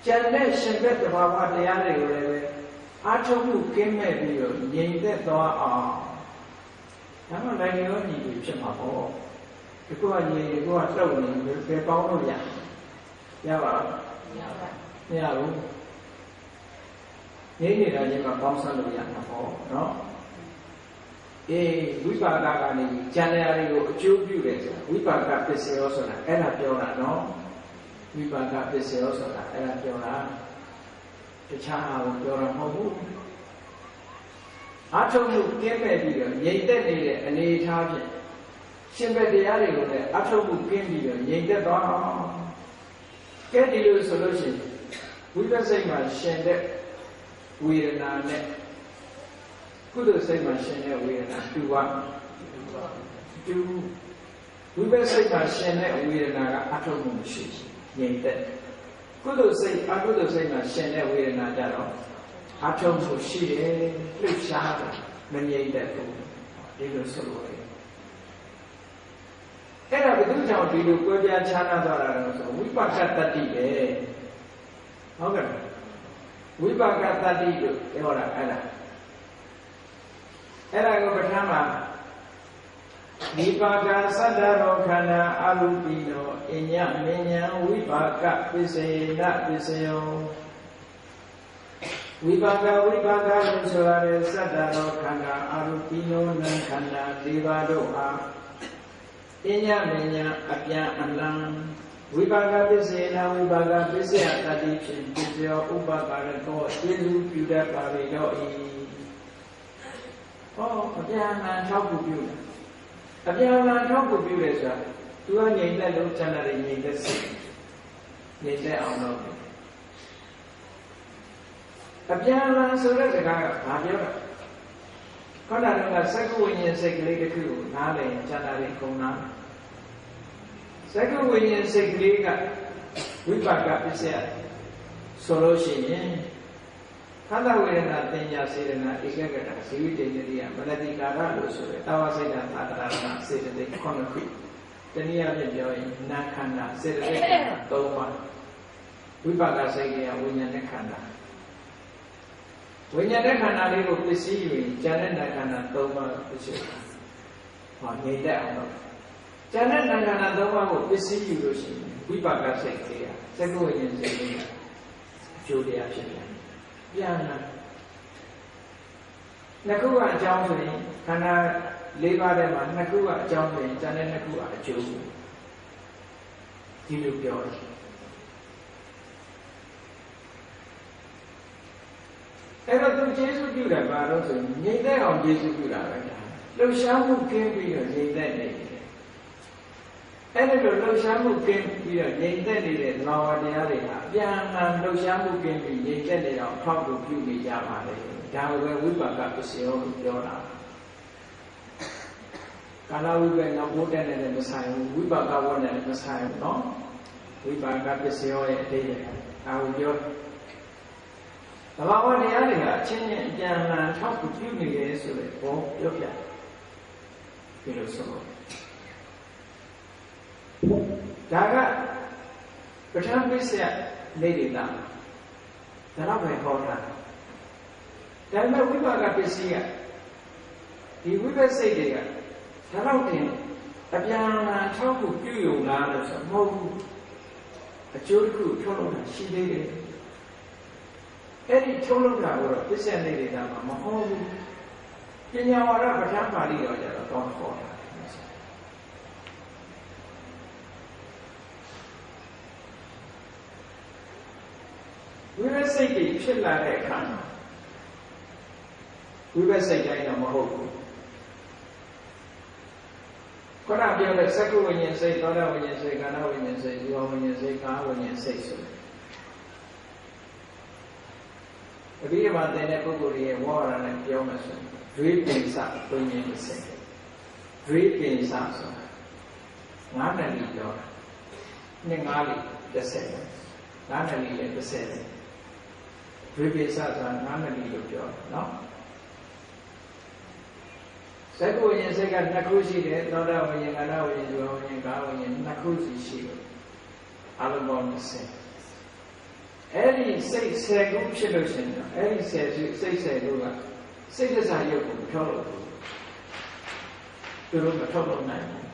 ကျန်တဲ့ရှင်ဘက်တဘာဝတရားတွေကိုလည်းအထုတ်မှုကင်းမဲ့ပြီးတော့ငြိမ်သက်သွားအောင်ဒါမှလည်းရောညီတွေဖြစ်မှာပေါ့ဒီကောငြိမ်ဒီကောလှုပ်နေဘယ်ပေါင်းလို့ရပါမရဘူးငြိမ်နေတာချင်းကပေါင်းစပ်လို့ရမှာပေါ့နော်အေးဝိပါဒကနေဉာဏ်တရားတွေကိုအကျိုးပြုတယ်ဆိုတာဝိပါဒပစ္စယောဆိုတာအဲ့ဒါပြောတာနော်ဝိပါဒပစ္စယောဆိုတာအဲ့ဒါပြောတာတခြားအားကိုပြောတာမဟုတ်ဘူးအထုံးမှုကင်းမဲ့ပြီးတော့ငြိမ်သက်နေတဲ့အနေအထားဖြင့်ရှင်ဘက်တရားတွေကိုလည်းအထုံးမှုကင်းပြီးတော့ငြိမ်သက်သွားအောင်ကဲဒီလိုဆိုလို့ရှိရင်ဝိပဿစိတ်မှာရှင်တဲ့ဝေဒနာနဲ့ကုသိုလ်စိတ်မှာရှင်တဲ့ဝေဒနာတူပါတူဝိပဿစိတ်မှာရှင်တဲ့ဝေဒနာကအထုံးမှုမရှိငြိမ်သက်ကုသိုလ်စိတ်အကုသိုလ်စိတ်မှာရှင်တဲ့ဝေဒနာကြတော့အထုံးမှုရှိတယ်လှုပ်ရှားတယ်မငြိမ်သက်ဘူးဒီလိုဆိုလို့အဲ့ဒါဘယ်သူကြောင့်ဒီလိုကွဲပြားခြားနားသွားတာလဲဆိုဝိပါကတတ္တိပဲဟုတ်ကဲ့ဝိပါကတတ္တိလို့ပြောတာအဲ့ဒါကိုပဋ္ဌာန်းမှာဝိပါကသတ္တရောခန္ဓာအရုပိနောအညမဉ္ဇံဝိပါကပစ္စေနပစ္စယောဝိပါကလို့ဆိုရတဲ့သတ္တရောခန္ဓာအရုပိနောနံခန္ဓာ၄ပါးတို့ဟာအညမဉ္ဇံအပြန်အလှန်ဝိပါကပစ္စေနဝိပါကပစ္စယတတိဖြင့်ပစ္စယောဥပကာရတောကျေစုပြုတတ်ပါလေတော့ဤဟောအပြန်အလှန်၆ခုပြုတယ်အပြန်အလှန်၆ခုပြုတယ်ဆိုတာသူကငြိမ်သက်လို့ကျန်တဲ့ငြိမ်သက်စိတ်ငြိမ်သက်အောင်လုပ်တယ်အပြန်အလှန်ဆိုတဲ့စကားကဘာပြောတာခေါင်းတော်ကစက္ကဝိညာဉ်စိတ်ကလေးတစ်ခုကိုနားလည်ကျန်တဲ့ခုံနာစက္ကဝိညာဉ်စိတ်ကလေးကဝိပါကပစ္စယဆိုလို့ရှိရင်သတ္တဝေဒနာတင်ညာစေတနာဧကဂတဇီဝိတ္တိယမနတိကာရလို့ဆိုတဲ့တာဝစိတ်တာသာတနာစေတသိက်ခုနှစ်ခုတနည်းအားဖြင့်ပြောရင်နာခန္ဓာစေတသိက်၃ပါးဝိပါကစိတ်ကဝိညာဉ်နဲ့ခန္ဓာဝိညာဉ်နဲ့ခန္ဓာလေးကိုပစ္စည်းယူရင်ဉာဏ်နဲ့နာခန္ဓာ၃ပါးဖြစ်တယ်ဟောငြိမ့်သက်အောင်တော့ဉာဏ်နဲ့နာခန္ဓာ၃ပါးကိုပစ္စည်းယူလို့ရှိရင်ဝိပါကစိတ်ကစက္ကဝိညာဉ်စိတ်ကအကျိုးတရားဖြစ်တယ်ပြန်လာနှစ်ခုကအကြောင်းဆိုရင်ခန္ဓာ၄ပါးထဲမှာနှစ်ခုကအကြောင်းဆိုရင်ဉာဏ်နဲ့နှစ်ခုကအကျိုးဒီလိုပြောတယ်အဲ့တော့သူကျေစုပြုတယ်ဘာလို့ဆိုရင်ငြိမ့်သက်အောင်ကျေစုပြုတာပဲလှုပ်ရှားမှုကင်းပြီးတော့ငြိမ့်သက်နေတယ်အဲ့ဒီလိုလှုပ်ရှားမှုကင်းပြီးတော့ငြိမ့်သက်နေတဲ့သဘာဝတရားတွေဟာပြန်မှန်လှုပ်ရှားမှုကင်းပြီးငြိမ့်သက်နေအောင်ထောက်လို့ပြုနေကြပါလေဒါကိုပဲဝိပါကပစ္စယောလို့ပြောတာကာလဝိပ္ပယ်နောက်ဘုဒ္ဓနဲ့လည်းမဆိုင်ဘူးဝိပါကဝတ်နဲ့လည်းမဆိုင်ဘူးနော်ဝိပါကပစ္စယောရဲ့အတိတ်ကဒါကိုပြောသဘာဝတရားတွေကအချင်းချင်းအပြန်အလှန်ထောက်ကူပြုနေတယ်ဆိုတဲ့ဘောပြောပြဒီလိုဆိုဒါကဝ ပဋ္ဌာန်းပစ္စယနေရတာဒါတော့ပဲဟောတာဒါပေမဲ့ဝိပါကပစ္စည်းကဒီဝိပဿစိတ်တွေကဒါတော့တင်အပြန်အလှန်ထောက်ဖို့ပြုယုံလားလို့ဆိုမဟုတ်ဘူးအကျိုးတစ်ခုထုတ်လို့ရှိသေးတယ်အဲ့ဒီထုတ်လို့တာကိုတော့ပစ္စယနေရတာမှာမဟုတ်ဘူးပညာဝါဒပဋ္ဌာန်းပါဠိတော်ကြတော့တော့ဟောတာဝိပဿစိတ်တွေဖြစ်လာတဲ့အခါမှာဝိပဿစိတ်တိုင်းတော့မဟုတ်ဘူးခဏပြောတဲ့သက္ကဝိညာဉ်စိတ်သောတာဝိညာဉ်စိတ်ကာဏဝိညာဉ်စိတ်ဇီဝဝိညာဉ်စိတ်ကာဝိညာဉ်စိတ်ဆိုအဘိဓမ္မာသင်တဲ့ပုဂ္ဂိုလ်ရဲ့ဝါရနဲ့ပြောမှဆိုဒွေပင်စဝိညာဉ်စိတ်ဒွေပင်စဆိုတာငါးနှစ်လေးပြောတာနှစ်ငါးလေး30ငါးနှစ်လေးလည်း30ဒွေပင်စဆိုတာငါးနှစ်လေးလို့ပြောတယ်နော်သက္ကဝိညာဉ်စိတ်ကနှစ်ခုရှိတယ်သောတာဝိညာဉ်ကာဏဝိညာဉ်ဇီဝဝိညာဉ်ကာဝိညာဉ်နှစ်ခုစီရှိတယ်အလုံးပေါင်း30အဲ့ဒီစိတ်10ခုဖြစ်လို့ရှိရင်အဲ့ဒီစိတ်10ခုကစိတ်ဒဇာယုတ်ကိုမထုတ်လို့ဘူးသူတို့မထုတ်လို့နိုင်ဘူး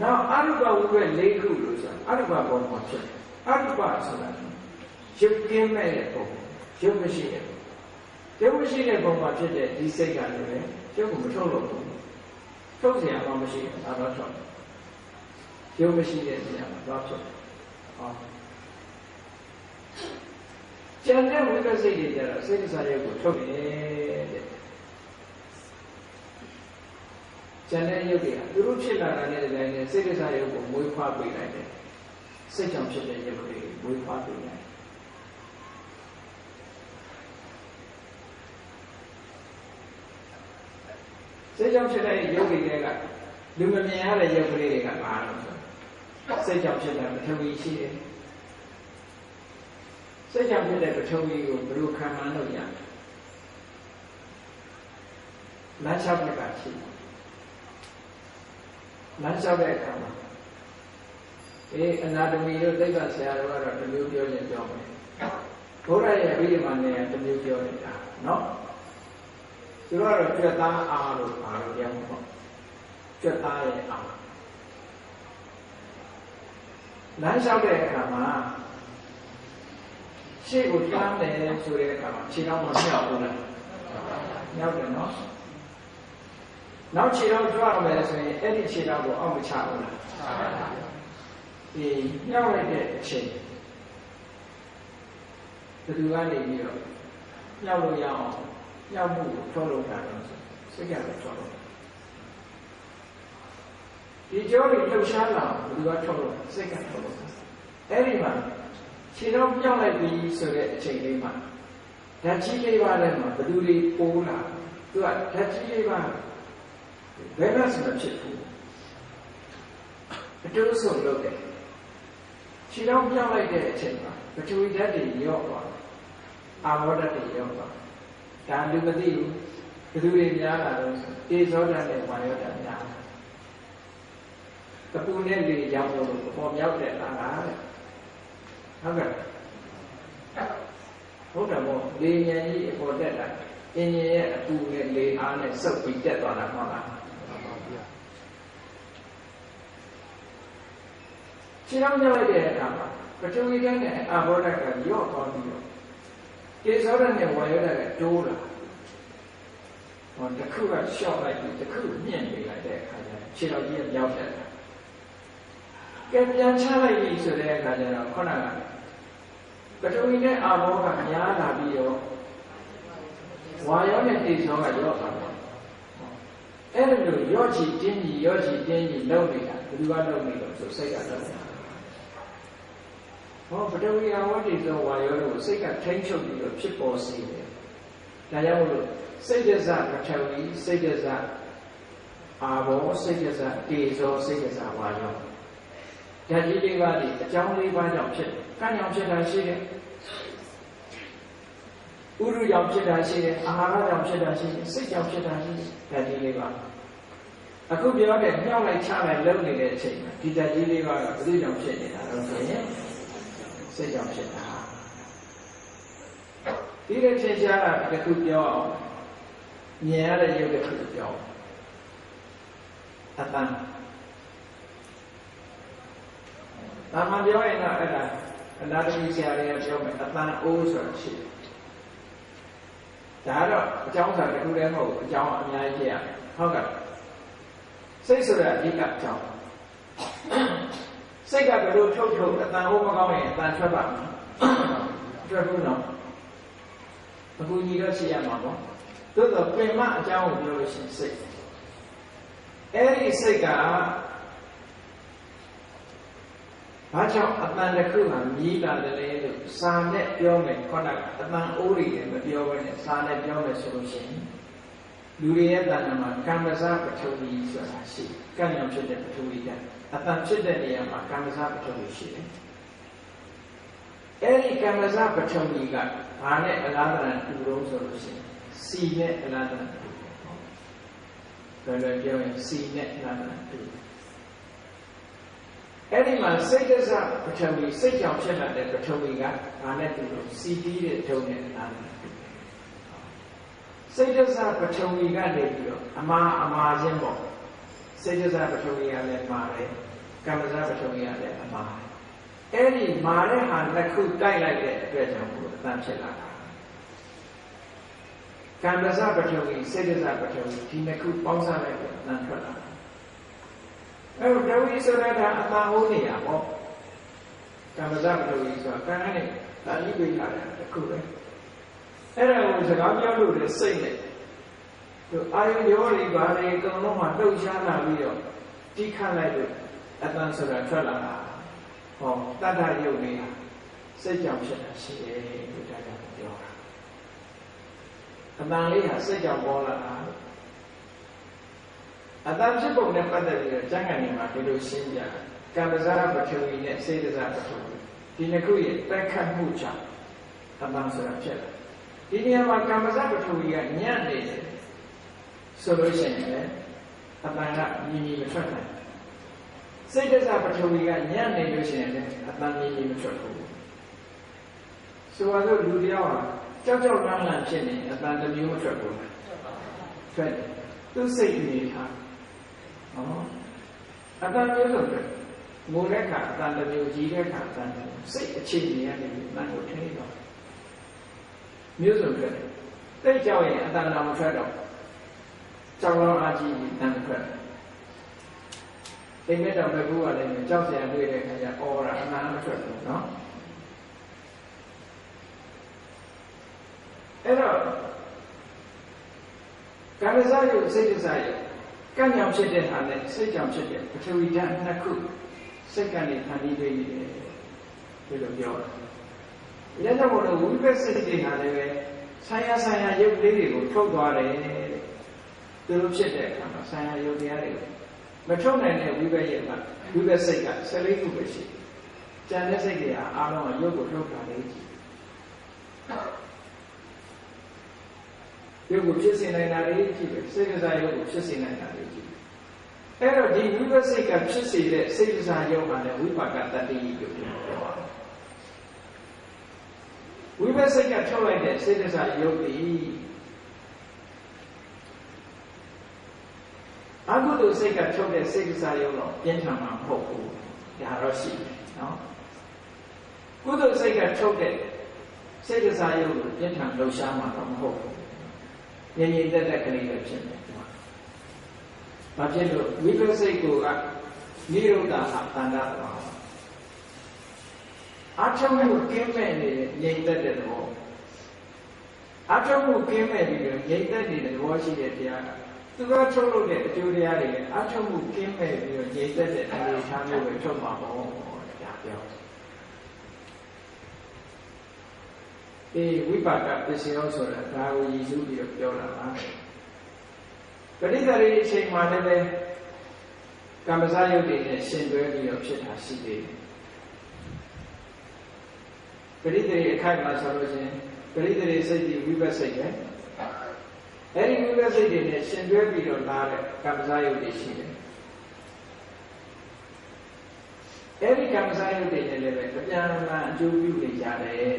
နောက်အရုပဝိပ္ပ၄ခုလို့ဆိုတာအရုပဘုံမှာဖြစ်တယ်အရုပဆိုတာရုပ်ကင်းမဲ့တဲ့ပုံရုပ်မရှိတဲ့ရုပ်မရှိတဲ့ပုံမှာဖြစ်တဲ့ဒီစိတ်ကလည်းရုပ်ကိုမထုတ်လို့ဘူးထုတ်เสียမှမရှိဘူးဒါတော့ထုတ်ရုပ်မရှိတဲ့နေရာမှာတော့ဖြစ်တယ်ဟောကျန်တဲ့ဝိပဿစိတ်တွေကြတော့စိတ်စာရုပ်ကိုထုတ်တယ်တဲ့ကျန်တဲ့ရုပ်တွေကသူတို့ဖြစ်လာတာနဲ့တည်းနဲ့စိတ်စာရုပ်ကိုမွေးဖွားပေးလိုက်တယ်စိတ်ကြောင့်ဖြစ်တဲ့ရုပ်တွေမွေးဖွားပေးလိုက်စိတ်ကြောင့်ဖြစ်တဲ့ရုပ်တွေကလူမမြင်ရတဲ့ရုပ်ကလေးတွေကပါလို့ဆိုစိတ်ကြောင့်ဖြစ်တဲ့ပထဝီရှိတယ်စိတ်ကြောင့်ဖြစ်တဲ့ပထဝီကိုဘယ်လိုခံမှန်းလို့ရလဲလမ်းလျှောက်တဲ့ကရှိတယ်လမ်းလျှောက်တဲ့အခါမှာအနာတမီတို့သိပ္ပံဆရာတို့ကတော့တစ်မျိုးပြောရင်ပြောမယ်ဘုရားရဲ့အဘိဓမ္မာနဲ့တစ်မျိုးပြောနေတာနော်သူတို့ကတော့ကြွက်သားအားလို့ပါလို့ပြောမှာပေါ့ကြွက်သားရဲ့အားလမ်းလျှောက်တဲ့အခါမှာရှေ့ကိုတားမယ်ဆိုတဲ့အခါမှာခြေထောက်မမြောက်ဘူးလားမြောက်တယ်နော်နောက်ခြေထောက်ကြွရမယ်ဆိုရင်အဲ့ဒီခြေထောက်ကိုအောက်မချဘူးလားဒီမြောက်လိုက်တဲ့အချိန်ဘယ်သူကနေပြီးတော့မြောက်လို့ရအောင်မြောက်မှုကိုထောလို့တာတော့စိတ်ကလည်းထောလို့ဒီကြောတွေလှုပ်ရှားလာဘယ်သူကထောလို့စိတ်ကထောလို့အဲ့ဒီမှာခြေတော့ပြောင်းလိုက်ပြီဆိုတဲ့အချိန်လေးမှာဓာတ်ကြီးလေးပါးထဲမှာဘယ်သူတွေပိုးလာသူကဓာတ်ကြီးလေးပါးဘယ်နဲ့ဆိုမဖြစ်ဘူးအတူဆုံးလုပ်တယ်ခြေတော့ပြောင်းလိုက်တဲ့အချိန်မှာပထဝီဓာတ်တွေရော့သွားအာဘောဓာတ်တွေရော့သွားဒါလူမသိဘူးဘယ်သူတွေများလာတော့တေဇောဓာတ်နဲ့ဝါယောဓာတ်များတပူနဲ့လေရောက်လို့ပေါ်မြောက်တဲ့လားတဲ့ဟုတ်ကဲ့ဟုတ်တယ်ပေါ့လေဉာဏ်ကြီးအပေါ်တက်လာအင်းကြီးရဲ့အပူနဲ့လေအားနဲ့စုပ်ပြီးတက်သွားတာဟုတ်လားခြေထောက်ညှိလိုက်တဲ့အခါမှာပထဝီဓာတ်နဲ့အာဘောဓာတ်ကရော့သွားပြီးတော့တေဇောဓာတ်နဲ့ဝါယောဓာတ်ကတိုးလာဟောတစ်ခုကရှော့လိုက်ပြီးတစ်ခုမြင့်နေလိုက်တဲ့အခါကျခြေထောက်ကြီးကမြောက်တက်လာကဲပြန်ချလိုက်ပြီဆိုတဲ့အခါကျတော့ခုနကပထဝီနဲ့အာဘောကများလာပြီးတော့ဝါယောနဲ့တေဇောကရော့သွားတယ်အဲ့လိုရော့ချီတင်းကြီးရော့ချီတင်းကြီးလုံနေတာဘယ်သူကလုံနေလို့ဆိုစိတ်ကလုံနေတာဟောပထဝီအာဘောတေဇောဝါယောတို့စိတ်ကထိမ့်ချုပ်ပြီးတော့ဖြစ်ပေါ်စေတယ်ဒါကြောင့်မို့လို့စိတ်ဒဇပထဝီစိတ်ဒဇအာဘောစိတ်ဒဇတေဇောစိတ်ဒဇဝါယောဓာတ်ကြီးလေးပါးဒီအကြောင်းလေးပါးကြောင့်ဖြစ်တယ်။ကံကြောင့်ဖြစ်တာရှိတယ်။ဥရုကြောင့်ဖြစ်တာရှိတယ်။အာဟာရကြောင့်ဖြစ်တာရှိတယ်။စိတ်ကြောင့်ဖြစ်တာရှိတယ်။ဓာတ်ကြီးလေးပါး။ဓ အခုပြောတဲ့မြောက်လိုက်ချလိုက်လုံနေတဲ့အချိန်မှာဒီတက်ကြီးလေးပါကဘယ်လိုကြောင့်ဖြစ်နေတာလဲဆိုရင်စိတ်ကြောင့်ဖြစ်တာဒီလိုထင်ရှားတာတခုပြောအောင်မြင်ရတဲ့ရုပ်တစ်ခုပြောအတန်ဒါမှပြောရင်တော့အဲ့ဒါအနာတမီဆရာတွေကပြောမယ်အတန်အိုးဆိုတာရှိတယ်ဒါတော့အကြောင်းစာတစ်ခုတည်းမဟုတ်ဘူးအကြောင်းအများကြီးရတယ်ဟုတ်ကဲ့စိတ်ဆိုတာအဓိကအကြောင်းစိတ်ကဘယ်လိုထုတ်အတန်အိုးမကောင်းရင်အတန်ထွက်ပါ့မလားထွက်ဘူးနော်အခုညီတော့ရှိရမှာပေါ့သို့တော့ပင်မအကြောင်းကိုပြောလို့ရှိရင်စိတ်အဲ့ဒီစိတ်ကဘာကြောင့်အတန်တစ်ခုမှမြည်လာတယ်လဲလို့စာနဲ့ပြောမယ်ခေါင်းကအတန်အိုးတွေလည်းမပြောဘဲနဲ့စာနဲ့ပြောမယ်ဆိုလို့ရှိရင်လူတွေရဲ့တဏ္ဍာမှာကမ္မဇပထဝီဆိုတာရှိကံ့ကြောင့်ဖြစ်တဲ့ပထဝီကအတန်ဖြစ်တဲ့နေရာမှာကမ္မဇပထဝီရှိတယ်အဲ့ဒီကမ္မဇပထဝီကဘာနဲ့အလားတန်တူလို့ဆိုလို့ရှိရင်စီနဲ့အလားတန်တူဘယ်လိုပြောရင်စီနဲ့အလားတန်တူအဲ့ဒီမှာစိတ်ဒဇပထဝီစိတ်ကြောင့်ဖြစ်လာတဲ့ပထဝီကဘာနဲ့တူလို့စီတီးတဲ့ထုံနဲ့အလားတန်တူစိတ်ဒဇပထဝီကနေပြီးတော့အမာချင်းပေါ့စိတ်ဒဇပထဝီကလည်းမာတယ်ကမ္မဇပထဝီကလည်းအမာအဲ့ဒီမာတဲ့ဟာတစ်ခုတိုက်လိုက်တဲ့အတွက်ကြောင့်ဘုရားအတန်ဖြစ်လာတာကမ္မဇပထဝီစိတ်ဒဇပထဝီဒီနှစ်ခုပေါင်းစပ်လိုက်တဲ့အတန်ထွက်လာအဲ့တော့ပထဝီဆိုတာကအတန်ဟိုးနေရပေါ့ကမ္မဇပထဝီဆိုတာကံနဲ့တာလိပိလာတဲ့တစ်ခုပဲအဲ့ဒါကိုစကားပြောလို့လည်းစိတ်နဲ့သူအာယုရောတွေဘာတွေအကုန်လုံးမှလှုပ်ရှားလာပြီးတော့တိခတ်လိုက်လို့အတန်ဆိုတာထွက်လာတာဟောတတ္တရုပ်လေးဟာစိတ်ကြောင့်ဖြစ်တာရှိတယ်လို့ဒါကပြောတာအတန်လေးဟာစိတ်ကြောင့်ပေါ်လာတာအတန်ဖြစ်ပုံနဲ့ပတ်သက်ပြီးတော့ကျမ်းဂန်ထဲမှာဒီလိုရှင်းပြကမ္မဇပထဝီနဲ့စေတဇပထဝီဒီနှစ်ခုရဲ့တိုက်ခတ်မှုကြောင့်အတန်ဆိုတာဖြစ်လာဒီနေရာမှာကမ္မဇပထဝီကညံ့နေတယ်ဆိုလို့ရှိရင်လည်းအတန်ကမြည်မြည်မထွက်နိုင်စိတ်ဒဇပထဝီကညံ့နေလို့ရှိရင်လည်းအတန်မြည်မြည်မထွက်ဘူးဆိုတော့လူတယောက်ဟာကြောက်လန့်ဖြစ်နေအတန်တစ်မျိုးမထွက်ဘူးထွက်တယ်သူစိတ်နေထားအတန်မျိုးဆိုတော့ငိုတဲ့အခါအတန်တစ်မျိုးကြီးတဲ့အခါအတန်တစ်မျိုးစိတ်အခြေအနေကနေအတန်ကိုထိန်းတော့မျိုးစုံထွက်တယ်တိတ်ကြောက်ရင်အတန်တော်မထွက်တော့ကြောက်တော့အကြီးတန်ထွက်အိမ်မဲ့တော်မဲ့ဘူးကလည်းကြောက်စရာတွေ့တဲ့အခါကျအော်တာအနာမထွက်ဘူးနော်အဲ့တော့ကာမဇယုစိတ်ဒဇယုကံ့ကြောင့်ဖြစ်တဲ့ဟာနဲ့စိတ်ကြောင့်ဖြစ်တဲ့ပထဝီဓာတ်နှစ်ခုစိတ်ကနေဖန်တီးပေးနေတယ်ဒီလိုပြောတာ။ဒါကြောင့်မို့လို့ဝိပဿနာတွေဟာလည်းပဲဆိုင်ရာရုပ်လေးတွေကိုထုတ်သွားတယ်။ဒီလိုဖြစ်တဲ့အခါမှာဆိုင်ရာရုပ်တရားတွေမထုတ်နိုင်တဲ့ဝိပဿနာဝိပဿစိတ်က14ခုပဲရှိတယ်။ကျန်တဲ့စိတ်တွေကအားလုံးကရုပ်ကိုထုတ်တာလေးကြီး။ရုပ်ကိုဖြစ်စေနိုင်တာလေးကြီးပဲစိတ်ကစားရုပ်ကိုဖြစ်စေနိုင်တာလေးကြီး။အဲ့တော့ဒီဝိပဿစိတ်ကဖြစ်စေတဲ့စိတ်ကစားရုပ်ကလည်းဝိပါကတတ္တိလို့ပြောပါတယ်။ဝိပဿစိတ်ကထုတ်လိုက်တဲ့စေတစာယုတ်တိအကုသိုလ်စိတ်ကထုတ်တဲ့စေတစာယုတ်တော့ပြင်းထန်မှာမဟုတ်ဘူးဒါတော့ရှိတယ်နော်ကုသိုလ်စိတ်ကထုတ်တဲ့စေတစာယုတ်ကိုပြင်းထန်လှုပ်ရှားမှာတော့မဟုတ်ဘူးငြိမ်ငြိမ်သက်သက်ကလေးပဲဖြစ်တယ်ဒီမှာဘာဖြစ်လို့ဝိပဿစိတ်ကနိရောဓအတန္တပါအထုံးမှုကင်းမဲ့နေတဲ့ငြိမ်သက်တဲ့သဘောအထုံးမှုကင်းမဲ့ပြီးတော့ငြိမ်သက်နေတဲ့သဘောရှိတဲ့တရားကသူကထုတ်လို့တဲ့အကျိုးတရားတွေအထုံးမှုကင်းမဲ့ပြီးတော့ငြိမ်သက်တဲ့အနေအထားမျိုးပဲထုတ်မှာပေါ့ဒါပြောဝိပါကပစ္စယောဆိုတာဒါကိုရည်စူးပြီးတော့ပြောတာပါပရိသေရိအချိန်မှလည်းပဲကမ္မဇယုတ်တွေနဲ့ရှင်တွဲပြီးတော့ဖြစ်တာရှိသေးတယ်ပရိသေရိအခိုက်မှာဆိုလို့ရှိရင်ပရိသေရိစိတ်ဒီဝိပဿစိတ်ပဲ အဲ့ဒီဝိပဿနာစိတ်တွေနဲ့ရှင်တွဲပြီးတော့လာတဲ့ကမ္မဇာယုတ်တွေရှိတယ်အဲ့ဒီကမ္မဇာယုတ်တွေနဲ့လည်းပဲအပြန်အလှန်အကျိုးပြုနေကြတယ်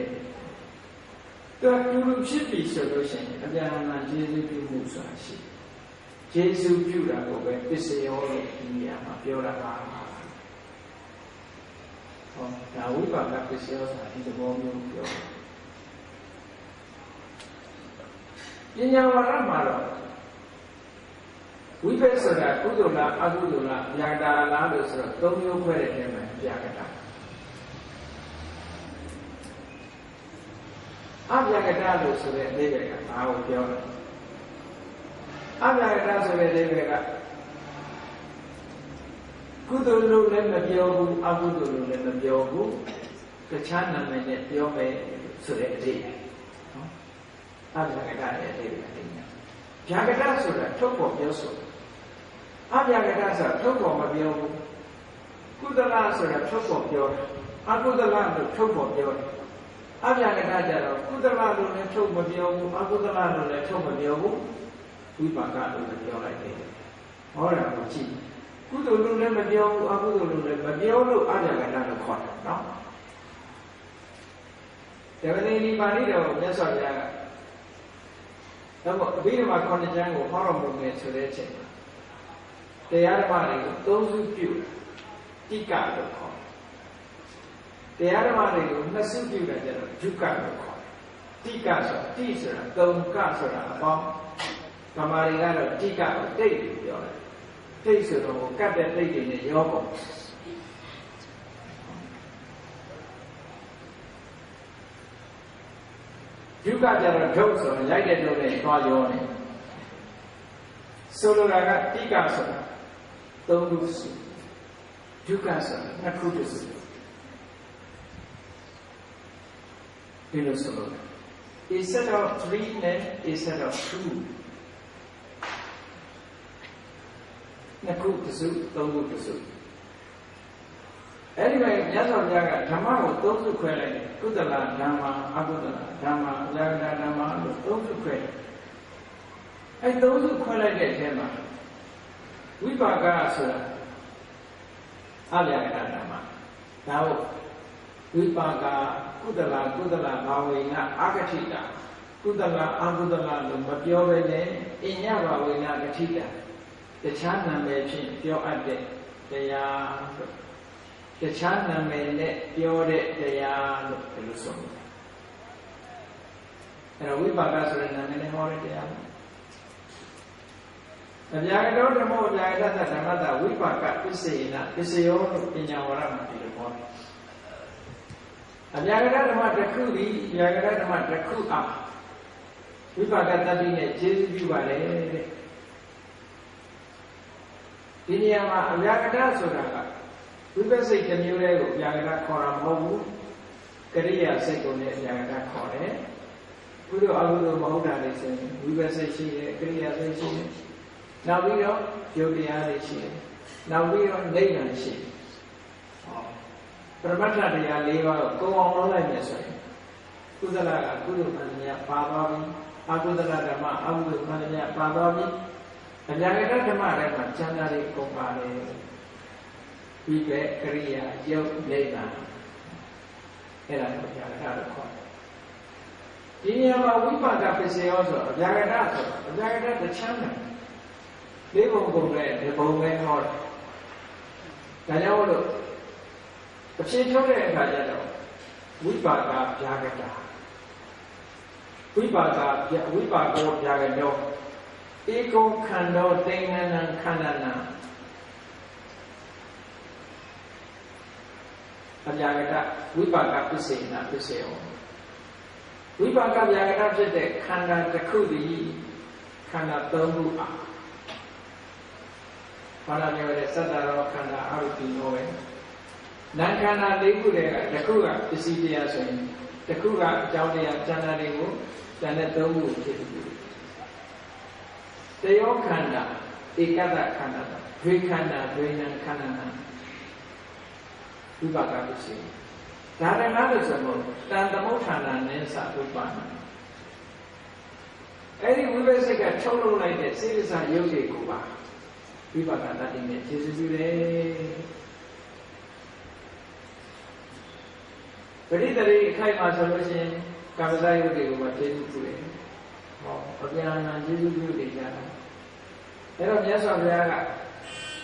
တူတူဖြစ်ပြီဆိုလို့ရှိရင်အပြန်အလှန်ကျေးဇူးပြုမှုဆိုတာရှိတယ်ကျေးဇူးပြုတာကိုပဲပစ္စယောလို့ဒီနေရာမှာပြောတာပါဟောဒါဝိပါကပစ္စယောဆိုတာဒီသဘောမျိုးပြောပညာဝါဒမှာတော့ဝိပဿနာဆိုတာကုသိုလ်လားအကုသိုလ်လားဗျာတာလားလို့ဆိုတော့သုံးမျိုးခွဲတဲ့ထဲမှာဗျာကတာအဗျာကတာလို့ဆိုတဲ့အဓိပ္ပာယ်ကဘာကိုပြောလဲအဗျာကတာဆိုတဲ့အဓိပ္ပာယ်ကကုသိုလ်လို့လည်းမပြောဘူးအကုသိုလ်လို့လည်းမပြောဘူးတခြားနာမည်နဲ့ပြောမယ်ဆိုတဲ့အဓိပ္ပာယ်နော်အဗျာကတာရဲ့အဓိပ္ပာယ်ဗျာကတာဆိုတာထုတ်ပေါ်ပြောဆိုတာအဗျာကတာဆိုတာထုတ်ပေါ်မပြောဘူးကုသလဆိုတာထုတ်ပေါ်ပြောတယ်အကုသလလို့ထုတ်ပေါ်ပြောတယ်အဗျာကတာကြတော့ကုသလလို့လည်းထုတ်မပြောဘူးအကုသလလို့လည်းထုတ်မပြောဘူးဝိပါကလို့လည်းပြောလိုက်တယ်ဟောတာကိုကြည့်ကုသိုလ်လို့လည်းမပြောဘူးအကုသိုလ်လို့လည်းမပြောလို့အဗျာကတာလို့ခေါ်တယ်နော်ဒါပေမဲ့ဒီပါဠိတော်မြတ်စွာဘုရားကတော့အဘိဓမ္မာခုနှစ်ကျမ်းကိုဟောတော်မူမယ်ဆိုတဲ့အချိန်မှာတရားဓမ္မတွေကိုသုံးစုပြုတိကလို့ခေါ်တယ်တရားဓမ္မတွေကိုနှစ်စုပြုတာကျတော့ဒုက္ခလို့ခေါ်တယ်တိကဆိုတာတိဆိုတာသုံးကဆိုတာအပေါင်းဓမ္မတွေကတော့တိကကိုတိတ်လို့ပြောတယ်တိတ်ဆိုတော့ကတ်တဲ့တိတ်တွေနဲ့ရောပုံဒုက္ခကြတော့ဒုက္ခဆိုရင်လိုက်တဲ့ဒုက္ခနဲ့သွားရောနေဆိုလိုတာကတိကဆိုတာသုံးခုစုဒုက္ခဆိုတာနှစ်ခုတည်းစုဒီလိုဆိုလိုတာ instead of 3 နဲ့ instead of 2နှစ်ခုတည်းစုသုံးခုတည်းစုအဲ့ဒီမှာမြတ်စွာဘုရားကဓမ္မကိုသုံးစုခွဲလိုက်တယ်ကုသလဓမ္မအကုသလဓမ္မအဗျာကဓမ္မလို့သုံးစုခွဲတယ်အဲ့သုံးစုခွဲလိုက်တဲ့အထဲမှာဝိပါကဆိုတာအဗျာကဓမ္မဒါဟုတ်ဝိပါကကုသလဘာဝေနအာဂတိတာကုသလအကုသလလို့မပြောဘဲနဲ့အညဘာဝေနဂတိတာတခြားနာမည်ဖြင့်ပြောအပ်တဲ့တရားဆိုတခြားနာမည်နဲ့ပြောတဲ့တရားလို့ဒီလိုဆိုတယ်အဲ့တော့ဝိပါကဆိုတဲ့နာမည်နဲ့ဟောတဲ့တရားအဗျာကတောဓမ္မောအဗျာကတဓမ္မတာဝိပါကပစ္စေနပစ္စယောလို့ပညာဝရမှာဒီလိုဟောတယ်အဗျာကတဓမ္မတစ်ခုဒီအဗျာကတဓမ္မတစ်ခုအားဝိပါကတတိနဲ့ကျေးဇူးပြုပါလေတဲ့ဒီနေရာမှာအဗျာကတဆိုတာကဝိပဿစိတ်တစ်မျိုးလေးကိုအဗျာကတခေါ်တာမဟုတ်ဘူးကရိယာစိတ်ကိုလည်းအဗျာကတခေါ်တယ်ကုသိုလ်အကုသိုလ်မဟုတ်တာတွေဆိုရင်ဝိပဿစိတ်ရှိတယ်ကရိယာစိတ်ရှိတယ်နောက်ပြီးတော့ယုတ်တရားတွေရှိတယ်နောက်ပြီးတော့နိဗ္ဗာန်ရှိတယ်ပရမတ္ထတရား၄ပါးကိုကိုယ်အောင်လုပ်လိုက်မယ်ဆိုရင်ကုသလကကုသိုလ်မှန်မြတ်ပါသွားပြီအကုသလဓမ္မအကုသိုလ်မှန်မြတ်ပါသွားပြီအဗျာကတဓမ္မတွေမှာကျမ်းစာတွေကုန်ပါတယ်ဒီပဲကရိယာယုတ်နိဗ္ဗာန်အဲ့ဒါကိုအဗျာကတလို့ခေါ်တယ်ဒီနေရာမှာဝိပါကပစ္စယောဆိုအဗျာကတဆိုအဗျာကတတချမ်းတယ်လေးပုံကုန်တဲ့ဒီပုံပဲဟောတယ်ဒါကြောင့်လို့အဖြစ်ထုတ်တဲ့အခါကျတော့ဝိပါကဗျာကတဝိပါကောဗျာကတောဧကောခန္ဓောတိဏ္ဏံခန္ဓနာအဗျာကတဝိပါကပစ္စေနပစ္စယောဝိပါကဗျာကတဖြစ်တဲ့ခန္ဓာတစ်ခုသည်ခန္ဓာ၃ခုအားဘာသာပြောတဲ့သတ္တရောခန္ဓာအရုပ္ပိနောပဲနာခန္ဓာ၄ခုတည်းကတစ်ခုကပစ္စည်းတရားဆိုရင်တစ်ခုကအကြောင်းတရားကျန်တာတွေကိုကျန်တဲ့၃ခုကိုဖြစ်ပြီးတယောခန္ဓာဧကတခန္ဓာဒွေခန္ဓာဒွေနံခန္ဓာနာဝိပါကပစ္စည်းဒါရဏလို့ဆိုတော့တန်သမုဋ္ဌာနာနဲ့စဥပ္ပန္န အဲ့ဒီဝိပဿနာကထုတ်လုပ်လိုက်တဲ့စေတစာရုပ်တွေကိုပါဝိပါကတတိနဲ့ခြေစွပြုတယ်ပရိသေရိအခိုက်မှာဆိုလို့ရှိရင်ကာမဇယုတ်တွေကိုပါခြေစွပြုတယ်ဟောအပြန်အလှန်ခြေစွပြုနေကြတာအဲ့တော့မြတ်စွာဘုရားက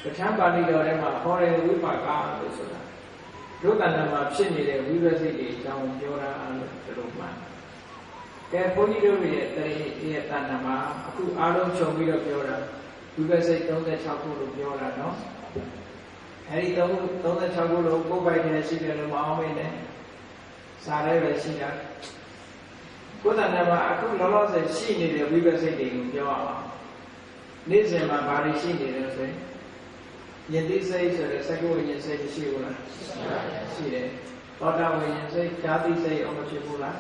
ပဋ္ဌာန်းပါဠိတော်ထဲမှာဟောတဲ့ဝိပါကလို့ဆိုတာဒုက္ခနာမှာဖြစ်နေတဲ့ဝိပဿနာတွေအကြောင်းပြောတာလို့ဒီလိုမှကဲဘုန်းကြီးတို့ရဲ့တရေရဲ့တဏ္ဍာမှာအခုအားလုံးခြုံပြီးတော့ပြောတာဝိပဿနာ36ခုလို့ပြောတာနော်အဲဒီ36ခုလို့ကိုယ်ပိုင်နဲ့ရှိတယ်လို့မအောင်မင်းနဲ့စာရဲပဲရှိတာကိုယ်တဏ္ဍာမှာအခုလောလောဆယ်ရှိနေတဲ့ဝိပဿနာတွေကိုပြောအောင်နေ့စဉ်မှာဘာတွေရှိနေလဲဆိုရင်ယတိစိတ်ဆိုတဲ့စကုဝိညာဉ်စိတ်ရှိဘူးလားရှိတယ်သောတာဝိညာဉ်စိတ်ဓာတိစိတ်အောင်မရှိဘူးလား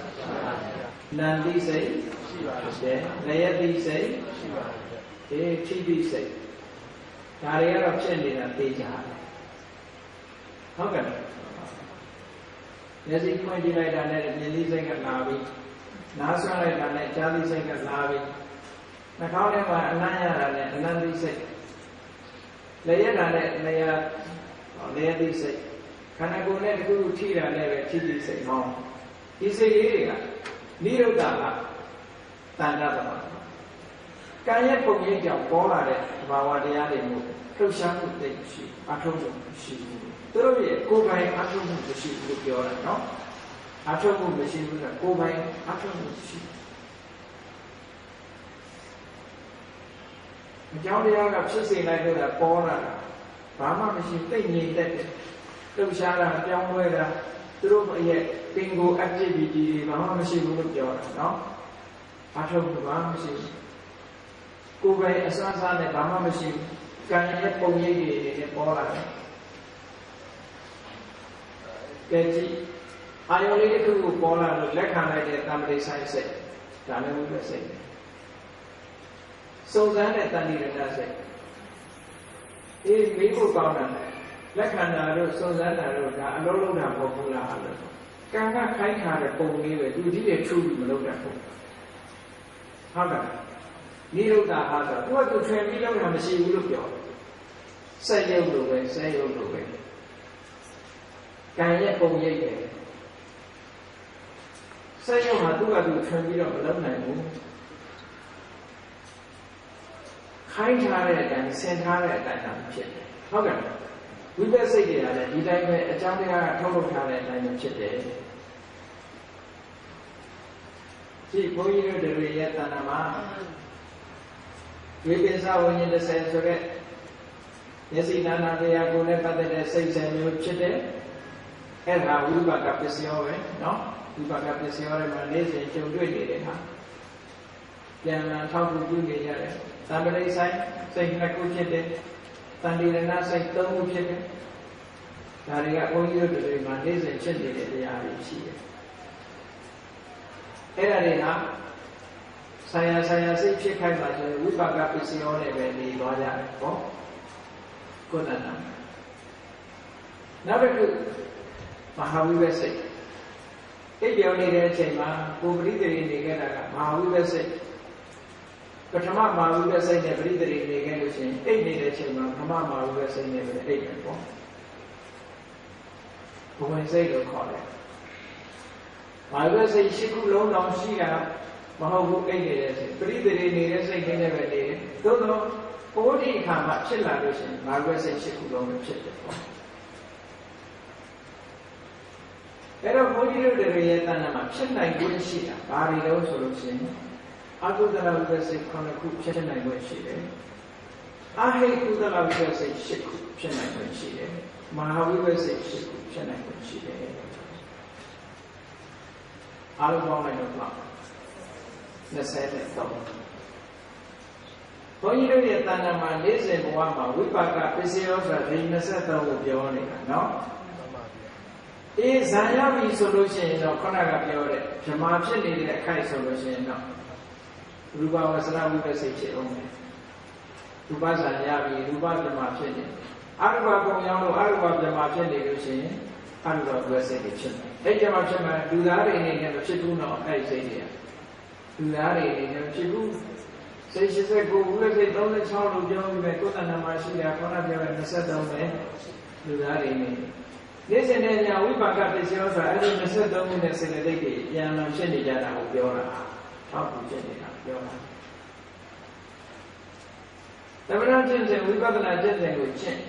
နန္တိစိတ်ရှိပါတယ်လယတိစိတ်ရှိပါတယ်ထိတိစိတ်ဒါတွေကတော့ဖြစ်နေတာသိကြတယ်ဟုတ်ကဲ့မျက်စိဖွင့်ကြည့်လိုက်တာနဲ့မြင်သိစိတ်ကလာပြီနားဆွမ်းလိုက်တာနဲ့ကြားသိစိတ်ကလာပြီနှာခေါင်းထဲမှာအနံ့ရတာနဲ့အနံ့သိစိတ်လျက်တာနဲ့လျက်သိစိတ်ခန္ဓာကိုယ်နဲ့တခုခုထိတာနဲ့ပဲထိတိစိတ်ဟောဒီစိတ်လေးတွေကနိရုဒ္ဓကတဏ္ဍာသမကံရဲ့ပုံရိပ်ကြောင့်ပေါ်လာတဲ့ဘာဝတရားတွေမျိုးလှုပ်ရှားမှုသိရှိအထုံးဆုံးရှိဘူးသူတို့ရဲ့ကိုယ်ပိုင်အထုံးမှုမရှိဘူးလို့ပြောတာနော်အထုံးမှုမရှိဘူးကကိုယ်ပိုင်အထုံးမှုရှိအကြောင်းတရားကဖြစ်စေလိုက်လို့ပေါ်လာတာဘာမှမရှိသိငြိမ်သက်တယ်လှုပ်ရှားတာပြောင်းလဲတာသူတို့ရဲ့ပင်ကို activity တွေဘာမှမရှိဘူးလို့ပြောတာနော်အထုံးမှုဘာမှမရှိဘူးကိုယ်ပိုင်အစွမ်းစားနဲ့ဘာမှမရှိဘူးကံရဲ့ပုံရိပ်တွေနဲ့ပေါ်လာတယ်ကဲကြည့်အာယုန်လေးတစ်ခုကိုပေါ်လာလို့လက်ခံလိုက်တဲ့တမ္ပတိဆိုင်စိတ်ဒါလည်းဝိပဿနာစိတ်စုံစမ်းတဲ့တဏှိရဏစိတ်မေးဖို့ကောင်းတယ်လက်ခံတာလို့စုံစမ်းတာလို့ဒါအလုံးလုံးတာမဟုတ်ဘူးလားလို့ကံကခိုင်းထားတဲ့ပုံလေးပဲသူဒီရဲ့ထူးပြီးမလုပ်တတ်ဘူးဟုတ်ကဲ့နိရုဒ္ဓဟာဆိုသူကသူထွင်ပြီးလုပ်တာမရှိဘူးလို့ပြောတယ်စက်ရုပ်လိုပဲစက်ရုပ်လိုပဲကံရဲ့ပုံရိပ်ပဲစက်ရုပ်မှာသူကသူထွင်ပြီးတော့မလုပ်နိုင်ဘူးခိုင်းထားတဲ့အတိုင်းဆင်ထားတဲ့အတိုင်းသာဖြစ်တယ်ဟုတ်ကဲ့ဝိပဿနာစိတ်တွေကလည်းဒီတိုင်းပဲအကြောင်းတရားကထုတ်လုပ်ထားတဲ့အတိုင်းပဲဖြစ်တယ်ဒီဘုန်းကြီးတို့တွေရဲ့တဏ္ဍာမှာဝိပဿနာဝိညာဉ်30ဆိုတဲ့မျက်စိနာနာတရားကိုလည်းပတ်သက်တဲ့စိတ်ဆယ်မျိုးဖြစ်တယ်အဲ့ဒါဝိပါကပစ္စယောပဲနော်ဝိပါကပစ္စယောတွေမှာနေ့စဉ်ကြုံတွေ့နေတဲ့ဟာပြန်လာထောက်ကူပြုနေကြတယ်သံပတိဆိုင်စိတ်နှစ်ခုဖြစ်တယ်တန်တိရဏစိတ်3ခုဖြစ်တယ်ဒါတွေကဘုန်းကြီးတို့တွေမှာနေ့စဉ်ဖြစ်နေတဲ့တရားတွေရှိတယ်အဲ့ဒါတွေဟာဆရာစိတ်ဖြစ်ခိုင်းပါဆိုရင်ဝိပါကပစ္စယောနဲ့ပဲနေသွားကြတယ်ပေါ့ကိုယ်တဏ္ဍာနောက်တစ်ခုမဟာဝိပဿနာစိတ်အိပ်ပြောင်းနေတဲ့အချိန်မှာကိုယ်ပရိသေရိနေခဲ့တာကမဟာဝိပဿနာစိတ်ပထမမဟာဝိပဿနာစိတ်နဲ့ပရိသေရိနေခဲ့လို့ရှိရင်အိပ်နေတဲ့အချိန်မှာပထမမဟာဝိပဿနာစိတ်နဲ့ပဲအိပ်တယ်ပေါ့ဘဝင်စိတ်လို့ခေါ်တယ်မဟာဝိပဿနာစိတ်၈ခုလုံးတောင်ရှိတာမဟုတ်ဘူးအိပ်နေတဲ့စိတ်ပရိသေရိနေတဲ့စိတ်နဲ့ပဲနေတယ်သို့တော့ဘုဒ္ဓိအခါမှာဖြစ်လာလို့ရှိရင်မဟာဝိပဿနာစိတ်၈ခုလုံးပဲဖြစ်တယ်ပေါ့အဲ့တော့ဘုန်းကြီးတို့တွေရဲ့တဏ္ဍာမှာဖြစ်နိုင်ခွင့်ရှိတာဘာတွေလဲဆိုလို့ရှိရင်အကုသလဝိပဿနာစိတ်9ခုဖြစ်နိုင်ခွင့်ရှိတယ်အဟိကုသလဝိပဿနာစိတ်10ခုဖြစ်နိုင်ခွင့်ရှိတယ်မဟာဝိပဿနာစိတ်10ခုဖြစ်နိုင်ခွင့်ရှိတယ်အားလုံးပေါင်းလိုက်တော့23ဘုန်းကြီးတို့ရဲ့တဏ္ဍာမှာ40ဘဝမှာဝိပါကပစ္စယောဆိုတာဒီ23ကိုပြောနေတာနော်ဇာရပြီဆိုလို့ရှိရင်တော့ခုနကပြောတဲ့ဓမ္မဖြစ်နေတဲ့အခိုက်ဆိုလို့ရှိရင်တော့ရူပဝဆရာဝိပဿနာဖြစ်အောင်မယ်ရူပဇာရပြီရူပဓမ္မဖြစ်နေအရူပပုံရောင်းလို့အရူပဓမ္မဖြစ်နေလို့ရှိရင်အရူပဝိပဿနာဖြစ်မယ်အဲ့ဓမ္မဖြစ်မှာလူသားတွေအနေနဲ့မဖြစ်ဘူးတော့အဲ့ဒီစိတ်တွေက လူသားတွေလည်းဖြစ်ဘူးစိတ်89ဘူးလည်းစိတ်36လို့ပြောပြီးပဲကိုယ်တဏ္ဍာမှာရှိတာခေါင်းပြောတဲ့23ပဲလူသားတွေနေနေ့စဉ်နဲ့ညာဝိပါကပစ္စယောဆိုတာအဲ့ဒီ23ခုနဲ့စေတသိက်တွေပြန်လာဖြစ်နေကြတာကိုပြောတာထောက်ကူဖြစ်နေတာပြောတာသမဏကျင့်စဉ်ဝိပဿနာကျင့်စဉ်ကိုကျင့်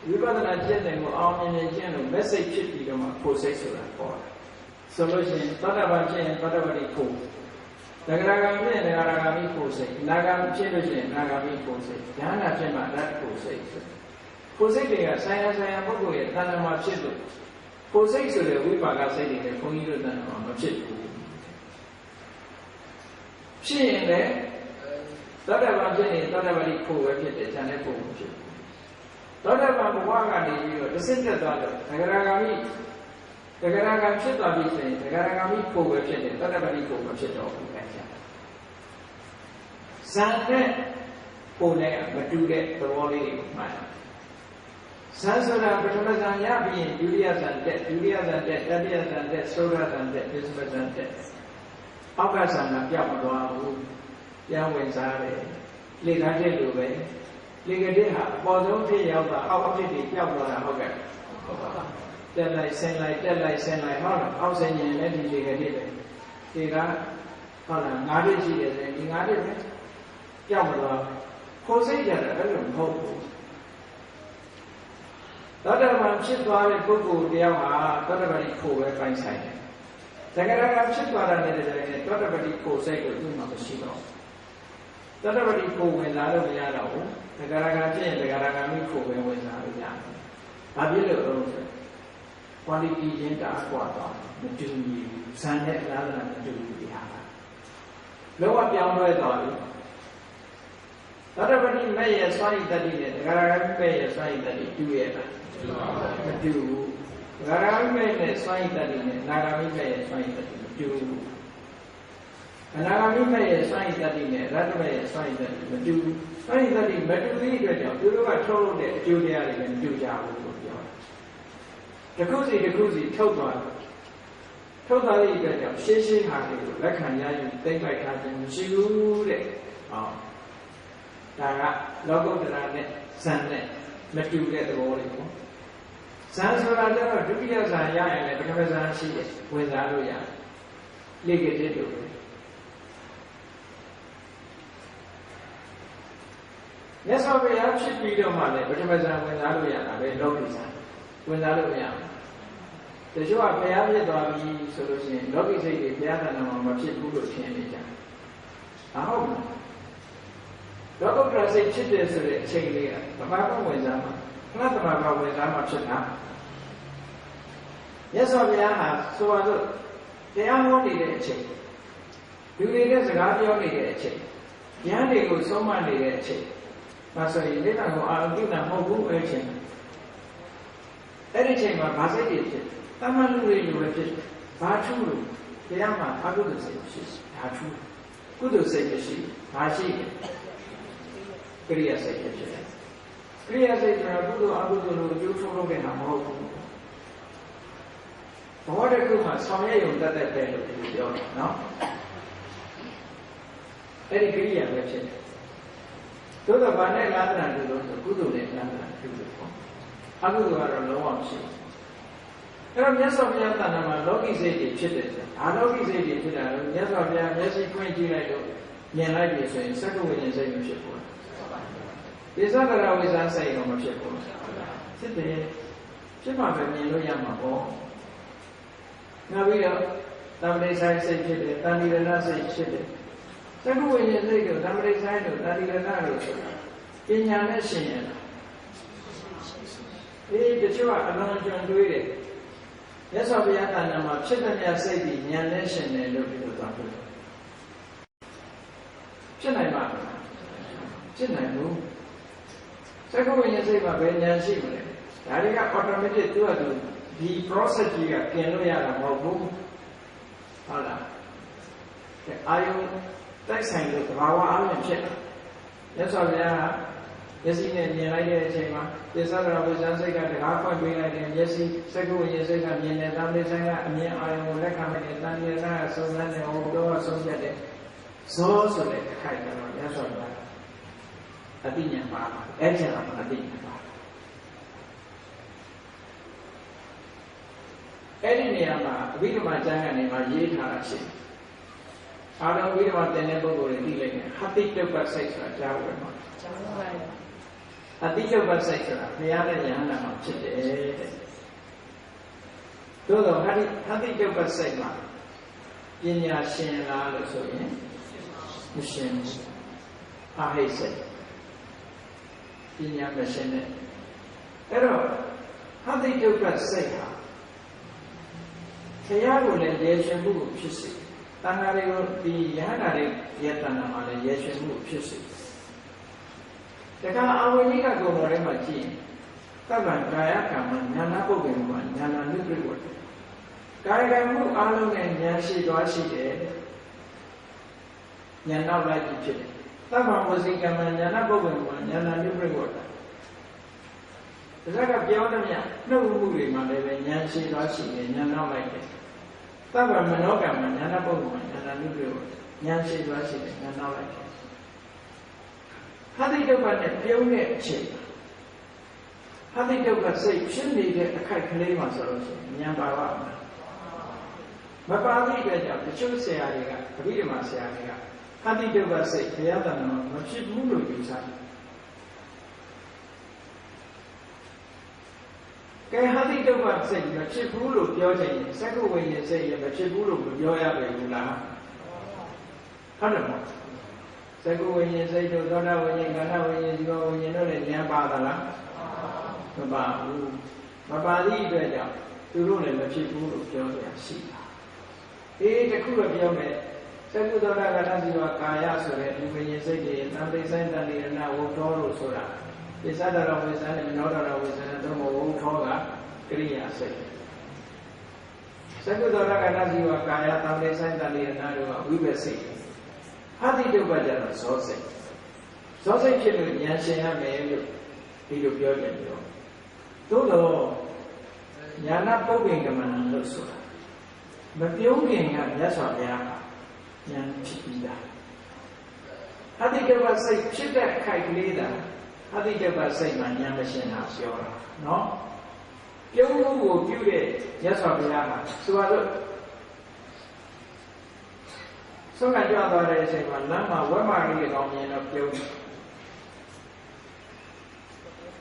ဝိပဿနာကျင့်စဉ်ကိုအောင်မြင်မြင်ကျင့်လို့ message ဖြစ်ပြီးတော့မှဖို့စိတ်ဆိုတာပေါ်တာဆိုလို့ရှိရင်သောတာပန်ကျင့်ရင်သောတာပတိဖို့သဂရဂံကျင့်ရင်သဂရဂံမိဖို့စိတ်နာဂံကျင့်လို့ရှိရင်နာဂံမိဖို့စိတ်ဉာဏ်နာဖြစ်မှဓာတ်ဖို့စိတ်ဖို့စိတ်တွေကဆိုင်ရာဆိုင်ရာပုဂ္ဂိုလ်ရဲ့တဏ္ဍာမှာဖြစ်လို့ဖို့စိတ်ဆိုတဲ့ဝိပါကစိတ်တွေလည်းဘုန်းကြီးတို့တဏ္ဍာမှာမဖြစ်ဘူးဖြစ်ရင်လည်းသောတာပန်ဖြစ်ရင်သောတာပတိဖို့ပဲဖြစ်တယ်ဉာဏ်နဲ့ဖို့မဖြစ်ဘူးသောတာပန်ဘဝကနေပြီးတော့တစ်စစ်တက်သွားလို့သဂရဂံမိသဂရဂံဖြစ်သွားပြီဆိုရင်သဂရဂံမိဖို့ပဲဖြစ်တယ်သောတာပတိဖို့မဖြစ်တော့ဘူးအဲ့ဒါဇန်နဲ့ပုံနဲ့မတူတဲ့သဘောလေးကိုမှတ်ဇန်ဆိုတာပထမဇန်ရပြီးရင်ဒုတိယဇန်တက်ဒုတိယဇန်တက်တတိယဇန်တက်သုဒ္ဓဇန်တက်ပစ္စမဇန်တက်အောက်ကဇန်ကပြောက်မသွားဘူးပြန်ဝင်စားတယ်လေကားချက်လိုပဲလေကတိဟာအပေါ်ဆုံးဖြစ်ရောက်တာအောက်ဖြစ်ပြီးပြောက်သွားတာဟုတ်ကဲ့တက်လိုက်ဆင်းလိုက်တက်လိုက်ဆင်းလိုက်ဟုတ်လားအောက်ဆင်းရင်လည်းဒီလေကတိပဲဒီကဟုတ်လား၅နှစ်ရှိတယ်ဆိုရင်ဒီ၅နှစ်ပဲပြောက်မသွားခိုးစိတ်ကြတယ်အဲ့လိုမဟုတ်ဘူးသောတာပန်ဖြစ်သွားတဲ့ပုဂ္ဂိုလ်တယောက်ဟာသောတာပတိဖို့ပဲပိုင်ဆိုင်တယ်သဂရဂံဖြစ်သွားတဲ့နေတဲ့ကြတဲ့သောတာပတိဖို့စိတ်ကိုသူ့မှာမရှိတော့သောတာပတိဖို့ဝင်လာလို့မရတော့ဘူးသဂရဂံဖြစ်ရင်သဂရဂံမိဖို့ပဲဝင်လာလို့ရတယ်ဘာဖြစ်လို့လဲဆို quality ချင်းတာကွာတော့မတူဘူးဇန်နဲ့လာလာမတူဘူးဒီဟာလောကပြောင်းလဲသွားပြီသောတာပတိမဲ့ရဲ့စွမ်းရည်တတ္တိနဲ့သဂရဂံမဲ့ရဲ့စွမ်းရည်တတ္တိတူရဲ့လားမတူဘူးသဂရဂံမဲ့နဲ့စွမ်းရည်တတ္တိနဲ့နာဂမိမဲ့ရဲ့စွမ်းရည်တတ္တိမတူဘူးအနာဂမိမဲ့ရဲ့စွမ်းရည်တတ္တိနဲ့ရတ္တမဲ့ရဲ့စွမ်းရည်တတ္တိမတူဘူးစွမ်းရည်တတ္တိမတူသေးတဲ့အတွက်ကြောင့်သူတို့ကထုတ်လို့တဲ့အကျိုးတရားတွေလည်းမတူကြဘူးလို့ပြောတယ်တစ်ခုစီတစ်ခုစီထုတ်သွားတဲ့အတွက်ကြောင့်ရှင်းရှင်းဟာတွေကိုလက်ခံရယူသိမ့်ပိုက်ထားခြင်းမရှိဘူးတဲ့ဟောဒါကလောကုတ္တရာနဲ့ဇန်နဲ့မတူတဲ့သဘောလေးပေါ့ဇန်ဆိုတာကျတော့ဒုတိယဇန်ရရင်လည်းပထမဇန်ရှိတယ်ဝင်စားလို့ရတယ်လေကတိတို့မြတ်စွာဘုရားဖြစ်ပြီးတော့မှလည်းပထမဇန်ဝင်စားလို့ရတာပဲလောကီဇန်ဝင်စားလို့မရဘူးတချို့ကဘုရားဖြစ်သွားပြီဆိုလို့ရှိရင်လောကီစိတ်တွေဘုရားတဏ္ဍာမှာမဖြစ်ဘူးလို့ထင်နေကြတယ်ဟုတ်ဘူးလောကုတ္တရာစိတ်ဖြစ်တယ်ဆိုတဲ့အချိန်လေးကသဘာဝဝင်စားမှာခဏသဘာဝဝင်စားမှာဖြစ်တာမြတ်စွာဘုရားဟာဆိုပါစို့တရားဟောနေတဲ့အချိန်လူတွေနဲ့စကားပြောနေတဲ့အချိန်ဉာဏ်တွေကိုဆုံးမနေတဲ့အချိန်ဒါဆိုရင်လက်တော်အာရုံပြုတာမဟုတ်ဘူးအဲ့ဒီချိန်မှာဘာစိတ်တွေဖြစ်တမန်လူတွေလိုပဲဖြစ်ဘာထူးလို့တရားမှာအကုသိုလ်စိတ်ဖြစ်ဒါထူးကုသိုလ်စိတ်မရှိဘာရှိလဲကရိယာစိတ်ဖြစ်တယ်ကရိယာစိတ်ဆိုတာကုသိုလ်အကုသိုလ်လို့အကျိုးထုတ်လို့နေတာမဟုတ်ဘူးဘောဓကုမှာဆောင်ရွက်ရုံတတ်တဲ့ပဲလို့ပြောတယ်နော်အဲ့ဒီကရိယာပဲဖြစ်တယ်သို့တော့ဗာနဲ့လာတနာတူလို့ကုသိုလ်နဲ့လာတနာတူလို့ပေါ့အကုသိုလ်ကတော့လုံးဝမရှိဘူးအဲ့တော့မြတ်စွာဘုရားတဏ္ဍာမှာလောကီစိတ်တွေဖြစ်တယ်ဆိုတာလောကီစိတ်တွေဖြစ်တာလို့မြတ်စွာဘုရားမျက်စိဖွင့်ကြည့်လိုက်လို့မြင်လိုက်ပြီဆိုရင်စက္ကဝိညာဉ်စိတ်မဖြစ်ဘူးဒီသက္ကရာဝိဇ္ဇာစိတ်တော့မဖြစ်ဘူးဖြစ်တယ်ဖြစ်မှပဲမြင်လို့ရမှာပေါ့နောက်ပြီးတော့တမ္ပတိဆိုင်စိတ်ဖြစ်တယ်တဏှိရဏစိတ်ဖြစ်တယ်သက္ကဝိညာဉ်စိတ်တို့တမ္ပတိဆိုင်တို့တဏှိရဏတို့ဆိုတာပညာနဲ့ရှင်းရတာတချို့ကအလွန်ကျွံတွေးတယ်မြတ်စွာဘုရားတဏ္ဍာမှာဖြစ်တဲ့များစိတ်ပြီးဉာဏ်နဲ့ရှင်းတယ်လို့ပြောတာဖြစ်နိုင်ပါ့မလားဖြစ်နိုင်ဘူးသက္ကဝိညာဉ်စိတ်မှာဘယ်ဉာဏ်ရှိမလဲဒါတွေက automatic သူ့အတူဒီ process ကြီးကပြင်လို့ရတာမဟုတ်ဘူးဟုတ်လားအာယုတိုက်ဆိုင်လို့သဘာဝအားဖြင့်ဖြစ်တာမြတ်စွာဘုရားမျက်စိနဲ့မြင်လိုက်တဲ့အချိန်မှာသစ္စာရဝိဇ္ဇာစိတ်ကတကားဖွင့်ပေးလိုက်တယ်မျက်စိသက္ကဝိညာဉ်စိတ်ကမြင်တယ်တမ္ပတိဆိုင်ကအမြင်အာယုံကိုလက်ခံလိုက်တယ်တဏှာကစုံစမ်းတယ်ဟောတော့ဆုံးဖြတ်တယ် ဇောဆိုတဲ့အခိုက်ကတော့ရသော်ပါအတိညာပါအဲ့ကျတော့အတိညာပါအဲ့ဒီနေရာမှာအဘိဓမ္မာကျမ်းကနေမှရေးထားတာရှိအားလုံးအဘိဓမ္မာသင်တဲ့ပုဂ္ဂိုလ်တွေသိလိုက်တယ်ဟတိတုပ္ပစိတ်ဆိုတာကြားဝင်မှာကြားပါပါအတိတုပ္ပစိတ်ဆိုတာဘုရားနဲ့ယဟန္တာမှာဖြစ်တယ်တဲ့သို့တော့ဟတိတုပ္ပစိတ်မှာပညာရှင်လားလို့ဆိုရင်မရှင်ဘူးအာဟိစိတ်ပညာမရှင်တဲ့အဲ့တော့ဟတိတုပ္ပစိတ်ဟာဘုရားကိုလည်းရေရှင်မှုကိုဖြစ်စေတဏှာတွေကိုဒီယဟန္တာတွေရဲ့တဏှာမှာလည်းရေရှင်မှုကိုဖြစ်စေတခါအဝိနိကဂုဏ်တော်ထဲမှာကြည့်ရင်သဗ္ဗံကာယကံမှာဉာဏပုပ္ပေမှာဉာဏနုပရိဝတ္တကာယကံမှုအလုံးနဲ့ဉာဏ်ရှိသွားရှိတယ်ဉာဏနောက်လိုက်ဖြစ်တယ်သဗ္ဗံဝစီကံမှာဉာဏပုပ္ပေမှာဉာဏနုပရိဝတ္တဒါကပြောသမျှနှုတ်မှုတွေမှာလည်းပဲဉာဏ်ရှိသွားရှိတယ်ဉာဏနောက်လိုက်တယ်သဗ္ဗံမနောကံမှာဉာဏပုပ္ပေမှာဉာဏနုပရိဝတ္တဉာဏ်ရှိသွားရှိတယ်ဉာဏနောက်လိုက်တယ်ဟတိတုပ္ပနဲ့ပြုံးတဲ့အချိန်ဟတိတုပ္ပစိတ်ဖြစ်နေတဲ့အခိုက်ကလေးမှာဆိုလို့ရှိရင်ဉာဏ်ပါပါမပါသည့်အတွက်ကြောင့်တချို့ဆရာတွေကအဘိဓမ္မာဆရာတွေကဟတိတုပ္ပစိတ်ဘုရားတဏ္ဍာမဖြစ်ဘူးလို့ယူဆတယ်ကဲဟတိတုပ္ပစိတ်မဖြစ်ဘူးလို့ပြောချင်ရင်သက္ကဝိညာဉ်စိတ်လည်းမဖြစ်ဘူးလို့မပြောရပေဘူးလားဟုတ်တယ်မဟုတ်သက္ကဝိညာဉ်စိတ်တို့သောတာဝိညာဉ်ကာဏဝိညာဉ်ဇီဝဝိညာဉ်တို့လည်းဉာဏ်ပါသလားမပါဘူးမပါသည့်အတွက်ကြောင့်သူတို့လည်းမဖြစ်ဘူးလို့ပြောရရှိတာတခုတော့ပြောမယ်သက္ကုသောတာကာဏဇီဝကာယဆိုတဲ့ဒီဝိညာဉ်စိတ်တွေတံပိဆိုင်တန်လီရဏဝုထောလို့ဆိုတာပိဿဒရဝိသနဲ့မနောဒရဝိသနဲ့တို့ဝုထောကကရိယာစိတ်သက္ကုသောတာကာဏဇီဝကာယတံပိဆိုင်တန်လီရဏတို့ကဝိပဿိဟတိတုပ္ပကြတော့ဇောစိတ်ဇောစိတ်ဖြစ်လို့ဉာဏ်ရှင်ရမယ်လို့ဒီလိုပြောကြတယ်သို့တော့ဉာဏပုပ္ပေကမဏလို့ဆိုတာမပြုံးခင်ကမြတ်စွာဘုရားဉာဏ်ဖြစ်ပြီးသားဟတိတုပ္ပစိတ်ဖြစ်တဲ့အခိုက်ကလေးသာဟတိတုပ္ပစိတ်မှာဉာဏ်မရှင်တာပြောတာနော်ပြုံးမှုကိုပြုတဲ့မြတ်စွာဘုရားကဆိုတော့ဆုံးကကြွသွားတဲ့အချိန်မှာလမ်းမှာဝက်မာကြီးကောင်းမြင်တော့ပြုံး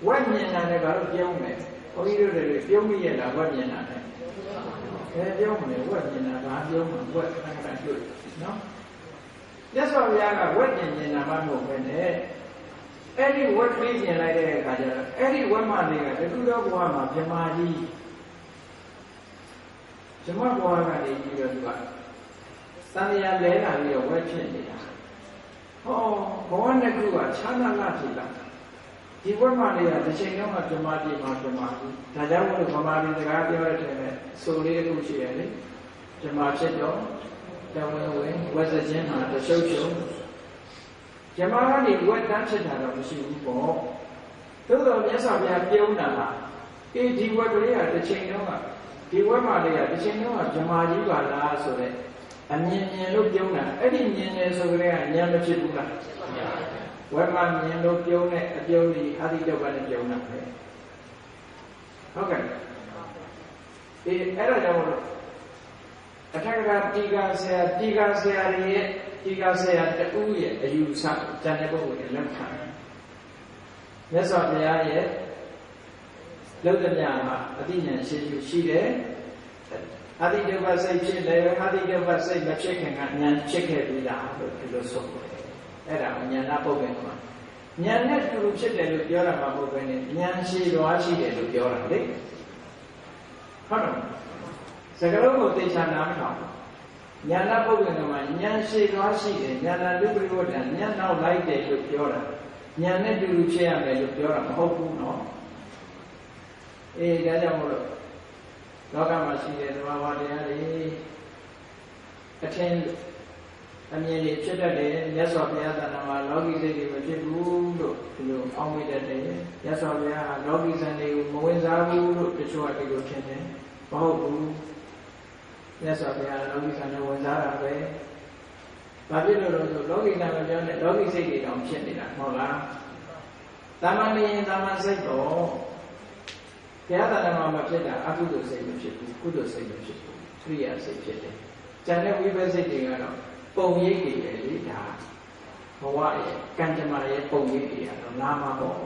ဝက်မြင်တာနဲ့ဘာလို့ပြုံးလဲဘုန်းကြီးတို့တွေပြုံးမိရလားဝက်မြင်တာနဲ့ပြုံးမယ်ဝက်မြင်တာဘာပြုံးမှာဝက်ခဏခဏတွေ့နော်မြတ်စွာဘုရားကဝက်မြင်တာမှမဟုတ်ပဲနဲ့အဲ့ဒီဝက်ကလေးမြင်လိုက်တဲ့အခါကျတော့အဲ့ဒီဝက်မလေးကတခုသောဘဝမှာမြမကြီးဇမဘဝကနေပြီးတော့သူကသံဃာလဲလာပြီးတော့ဝက်ဖြစ်နေတာဟောဘဝနှစ်ခုကချမ်းသာလာဖြစ်လာဒီဝက်မလေးကတစ်ချိန်လုံးကပြမကြီးမှာပြမကြီးဒါကြောင့်မို့လို့ဗမာပြည်စကားပြောရတဲ့ဆိုလေးတစ်ခုရှိရလေပြမဖြစ်တော့တဝင်ဝင်ဝက်စခြင်းမှာတရှုပ်ရှုပ်ပြမကနေဝက်တန်းဖြစ်တာတော့မရှိဘူးပေါ့သို့တော်မြတ်စွာဘုရားပြုံးတာဟာဒီဝက်ကလေးကတစ်ချိန်လုံးကဒီဝက်မလေးကတစ်ချိန်လုံးကပြမကြီးပါလားဆိုတဲ့အမြင်လို့ပြုံးတာအဲ့ဒီမြင်တယ်ဆိုကြတဲ့ကဉာဏ်မဖြစ်ဘူးလားဝက်မမြင်လို့ပြုံးတဲ့အပြုံးကြီးအတိတုပ္ပနဲ့ပြုံးတာပဲဟုတ်ကဲ့အဲ့ဒါကြောင့်လို့အထက်ကတီကာဆရာတွေရဲ့တီကာဆရာတူရဲ့အယူဆကျန်တဲ့ပုဂ္ဂိုလ်တွေလက်ခံမြတ်စွာဘုရားရဲ့လောက်တဲ့များမှာအတိဉာဏ်ရှိတယ်အတိတုပ္ပစိတ်ဖြစ်တယ်အတိတုပ္ပစိတ်မဖြစ်ခင်ကဉာဏ်ဖြစ်ခဲ့ပြီလားလို့ဒီလိုဆိုတယ်အဲ့ဒါဉာဏပုပ္ပေမှာဉာဏ်နဲ့တူဖြစ်တယ်လို့ပြောတာမှမဟုတ်ဘဲနဲ့ဉာဏ်ရှိသွားရှိတယ်လို့ပြောတာလေဟုတ်တယ်စကားလုံးကိုသိချာနားမထောင်ဉာဏပုပ္ပေမှာဉာဏ်ရှိသွားရှိတယ်ဉာဏလူပရိဝတ္တဉာဏ်နောက်လိုက်တယ်လို့ပြောတာဉာဏ်နဲ့တူဖြစ်ရမယ်လို့ပြောတာမဟုတ်ဘူးနော်ဒါကြောင့်မို့လို့လောကမှာရှိတဲ့သဘာဝတရားတွေအထင်အမြင်တွေဖြစ်တတ်တယ်မြတ်စွာဘုရားတဏ္ဍာမှာလောကီစိတ်တွေမဖြစ်ဘူးလို့ဒီလိုအောင်းမိတတ်တယ်မြတ်စွာဘုရားကလောကီဇန်တွေကိုမဝင်စားဘူးလို့တချို့ကဒီလိုထင်တယ်မဟုတ်ဘူးမြတ်စွာဘုရားလောကီဇန်တွေဝင်စားတာပဲ ဘာဖြစ်လို့လဲဆိုလောကိနာမပြောနဲ့လောကိစိတ်တွေတောင်ဖြစ်နေတာဟုတ်လားတာမန်နေရင်တာမန်စိတ်တော့ဘုရားတရားမှာမဖြစ်တာအကုသိုလ်စိတ်မဖြစ်ဘူးကုသိုလ်စိတ်မဖြစ်ဘူးခရိယာစိတ်ဖြစ်တယ်ကျန်တဲ့ဝိပဿစိတ်တွေကတော့ပုံရိပ်တွေပဲလေဒါဘဝရဲ့ကံကြမ္မာရဲ့ပုံရိပ်တွေကတော့နာမပေါ့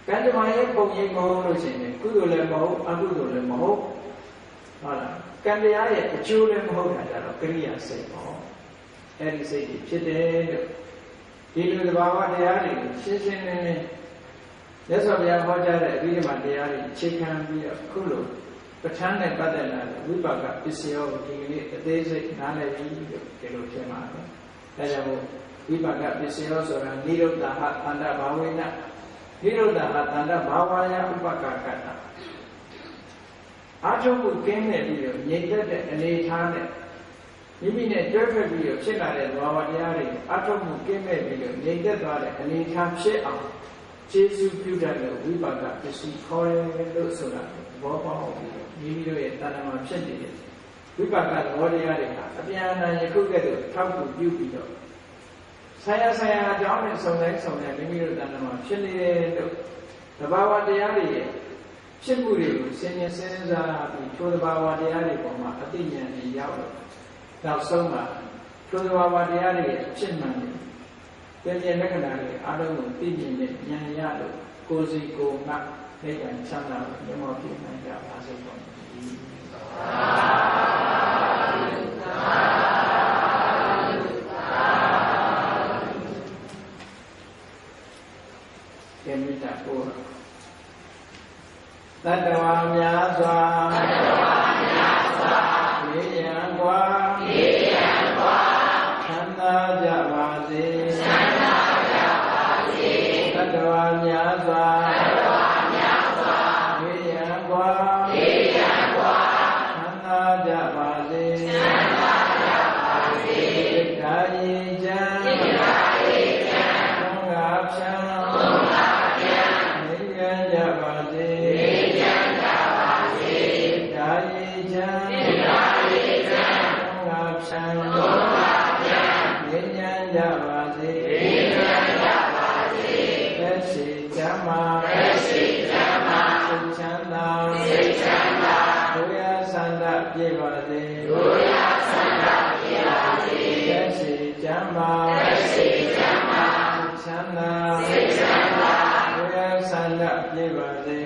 ကံကြမ္မာရဲ့ပုံရိပ်မဟုတ်လို့ရှိရင်ကုသိုလ်လည်းမဟုတ်အကုသိုလ်လည်းမဟုတ်ဟုတ်လားကံတရားရဲ့အကျိုးလည်းမဟုတ်တာကြတော့ကရိယာစိတ်ပေါ့အဲ့ဒီစိတ်တွေဖြစ်တယ်လို့ဒီလိုသဘာဝတရားတွေကိုရှင်းရှင်းလင်းလင်းမြတ်စွာဘုရားဟောကြားတဲ့အဘိဓမ္မာတရားတွေအခြေခံပြီးတော့ခုလိုပဋ္ဌာန်းနဲ့ပတ်သက်လာတဲ့ဝိပါကပစ္စယောဒီကနေ့အသေးစိတ်နားလည်ပြီးလို့ဒီလိုထင်ပါတယ်။ဒါကြောင့်ဝိပါကပစ္စယောဆိုတာနိရုဒ္ဓဟတန္တဘာဝေနနိရုဒ္ဓဟတန္တဘာဝယဥပကကတ္တအာထုံမှုကင်းတဲ့ပြီးတော့ငြိမ်သက်တဲ့အနေထားနဲ့မိမိနဲ့တွဲဖက်ပြီးတော့ဖြစ်လာတဲ့သဘာဝတရားတွေအာထုံမှုကင်းမဲ့ပြီးတော့ငြိမ်သက်သွားတဲ့အနေထားဖြစ်အောင်ကျေစုပြုတတ်လို့ဝိပါကပစ္စည်းခေါ်တယ်လို့ဆိုတာဘောပေါင်းပြီးတော့မိမိတို့ရဲ့တဏ္ဍာမှာဖြစ်နေတဲ့ဝိပါကသဘောတရားတွေဟာအပြန်အလှန်ယခုကဲ့သို့ထောက်ကူပြုပြီးတော့ဆရာအကြောင်းနဲ့စုံတိုင်းမိမိတို့တဏ္ဍာမှာဖြစ်နေတဲ့လို့သဘာဝတရားတွေရဲ့ဖြစ်မှုတွေကိုစဉ်းစားပြီးထိုသဘာဝတရားတွေပေါ်မှာအသိဉာဏ်နဲ့ရောက်လို့နောက်ဆုံးမှာထိုသဘာဝတရားတွေရဲ့ဖြစ်မှန်တယ်ပြည့်လက္ခဏာတွေအားလုံးကိုသိမြင်တဲ့ဉာဏ်ရလို့ကိုယ်စီကိုယ်ငါနိဗ္ဗာန်ချမ်းသာကိုမြတ်မောပြနိုင်ကြပါစေကုန်။ေမိတ္တပို့တတ္တဝါများစွာရေယံကွာချမ်းသာကြပါစေတတ္တဝါများစွာရေယံကွာချမ်းသာကြပါစေဒါယေချမ်းသုံးငါဖြံနေရကြပါစေဒါယေချမ်းသုံးငါဖြံနေရကြပါစေသက်ရှိချမ်းသာစိတ်ချမ်းသာဒုယဆန္ဒပြေပါစေသက်ရှိချမ်းသာစိတ်ချမ်းသာဒုယဆန္ဒပြေပါစေ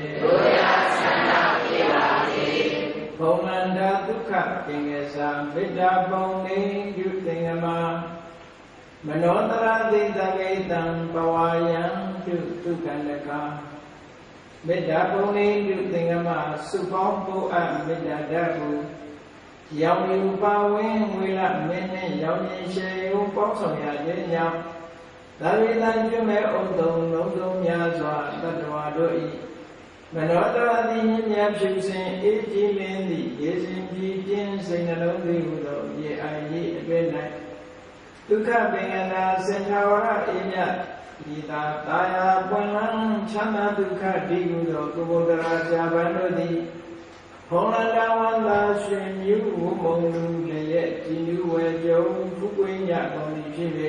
ဘုံမန္တဒုက္ခပင်္ဂစာမေတ္တာပုံနေပြုသင်္ကမမနောတရတိတမေတံဘဝယံပြုဒုက္ခနကမေတ္တာပုံနေပြုသင်္ကမစုပေါင်းပို့အပ်မေတ္တာဓာတ်ကိုရောင်ယူပါဝင်ဝေလမင်းနဲ့ရောင်ရင်ရှေယုပေါင်းဆောင်ရခြင်းကြောင့်သာဝေတံကျွမဲ့ဥဒ္ဒုံလုံးစုံများစွာတတ္တဝါတို့၏မနောတရတိမြတ်ဖြူစင်အေးကြည်လင်းသည့်ရေစင်ကြည်ကျင်းစိတ်နှလုံးသွင်းဟုသောရေအိုင်၏အတွေ့၌ဒုက္ခပင်္ဂနာစင်ထာဝရအေးမြတ်ဤသာတာယာပွင့်လန်းချမ်းသာဒုက္ခဒီဟုသောကုဘုဒ္ဓရာဇာဘန်တို့သည်ဘုံလန္တဝန္တာရွှင်မြူဝမုံလူလည်းရဲ့ကြည်နူးဝဲကြုံဖူးကွင်းရကုန်သည်ဖြစ်၍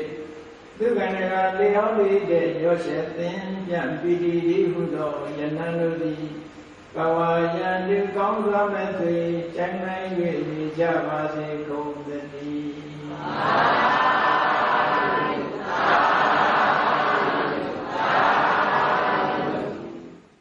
ဒုက္ခနကလေဟောင်းလေးတဲ့ရောရှက်သင်ပြန်ပီတိဒီဟုသောယနံတို့သည်ဘဝယံဒီကောင်းစွာမဲ့သွေကျမ်းနိုင်၍နေကြပါစေကုန်သတည်း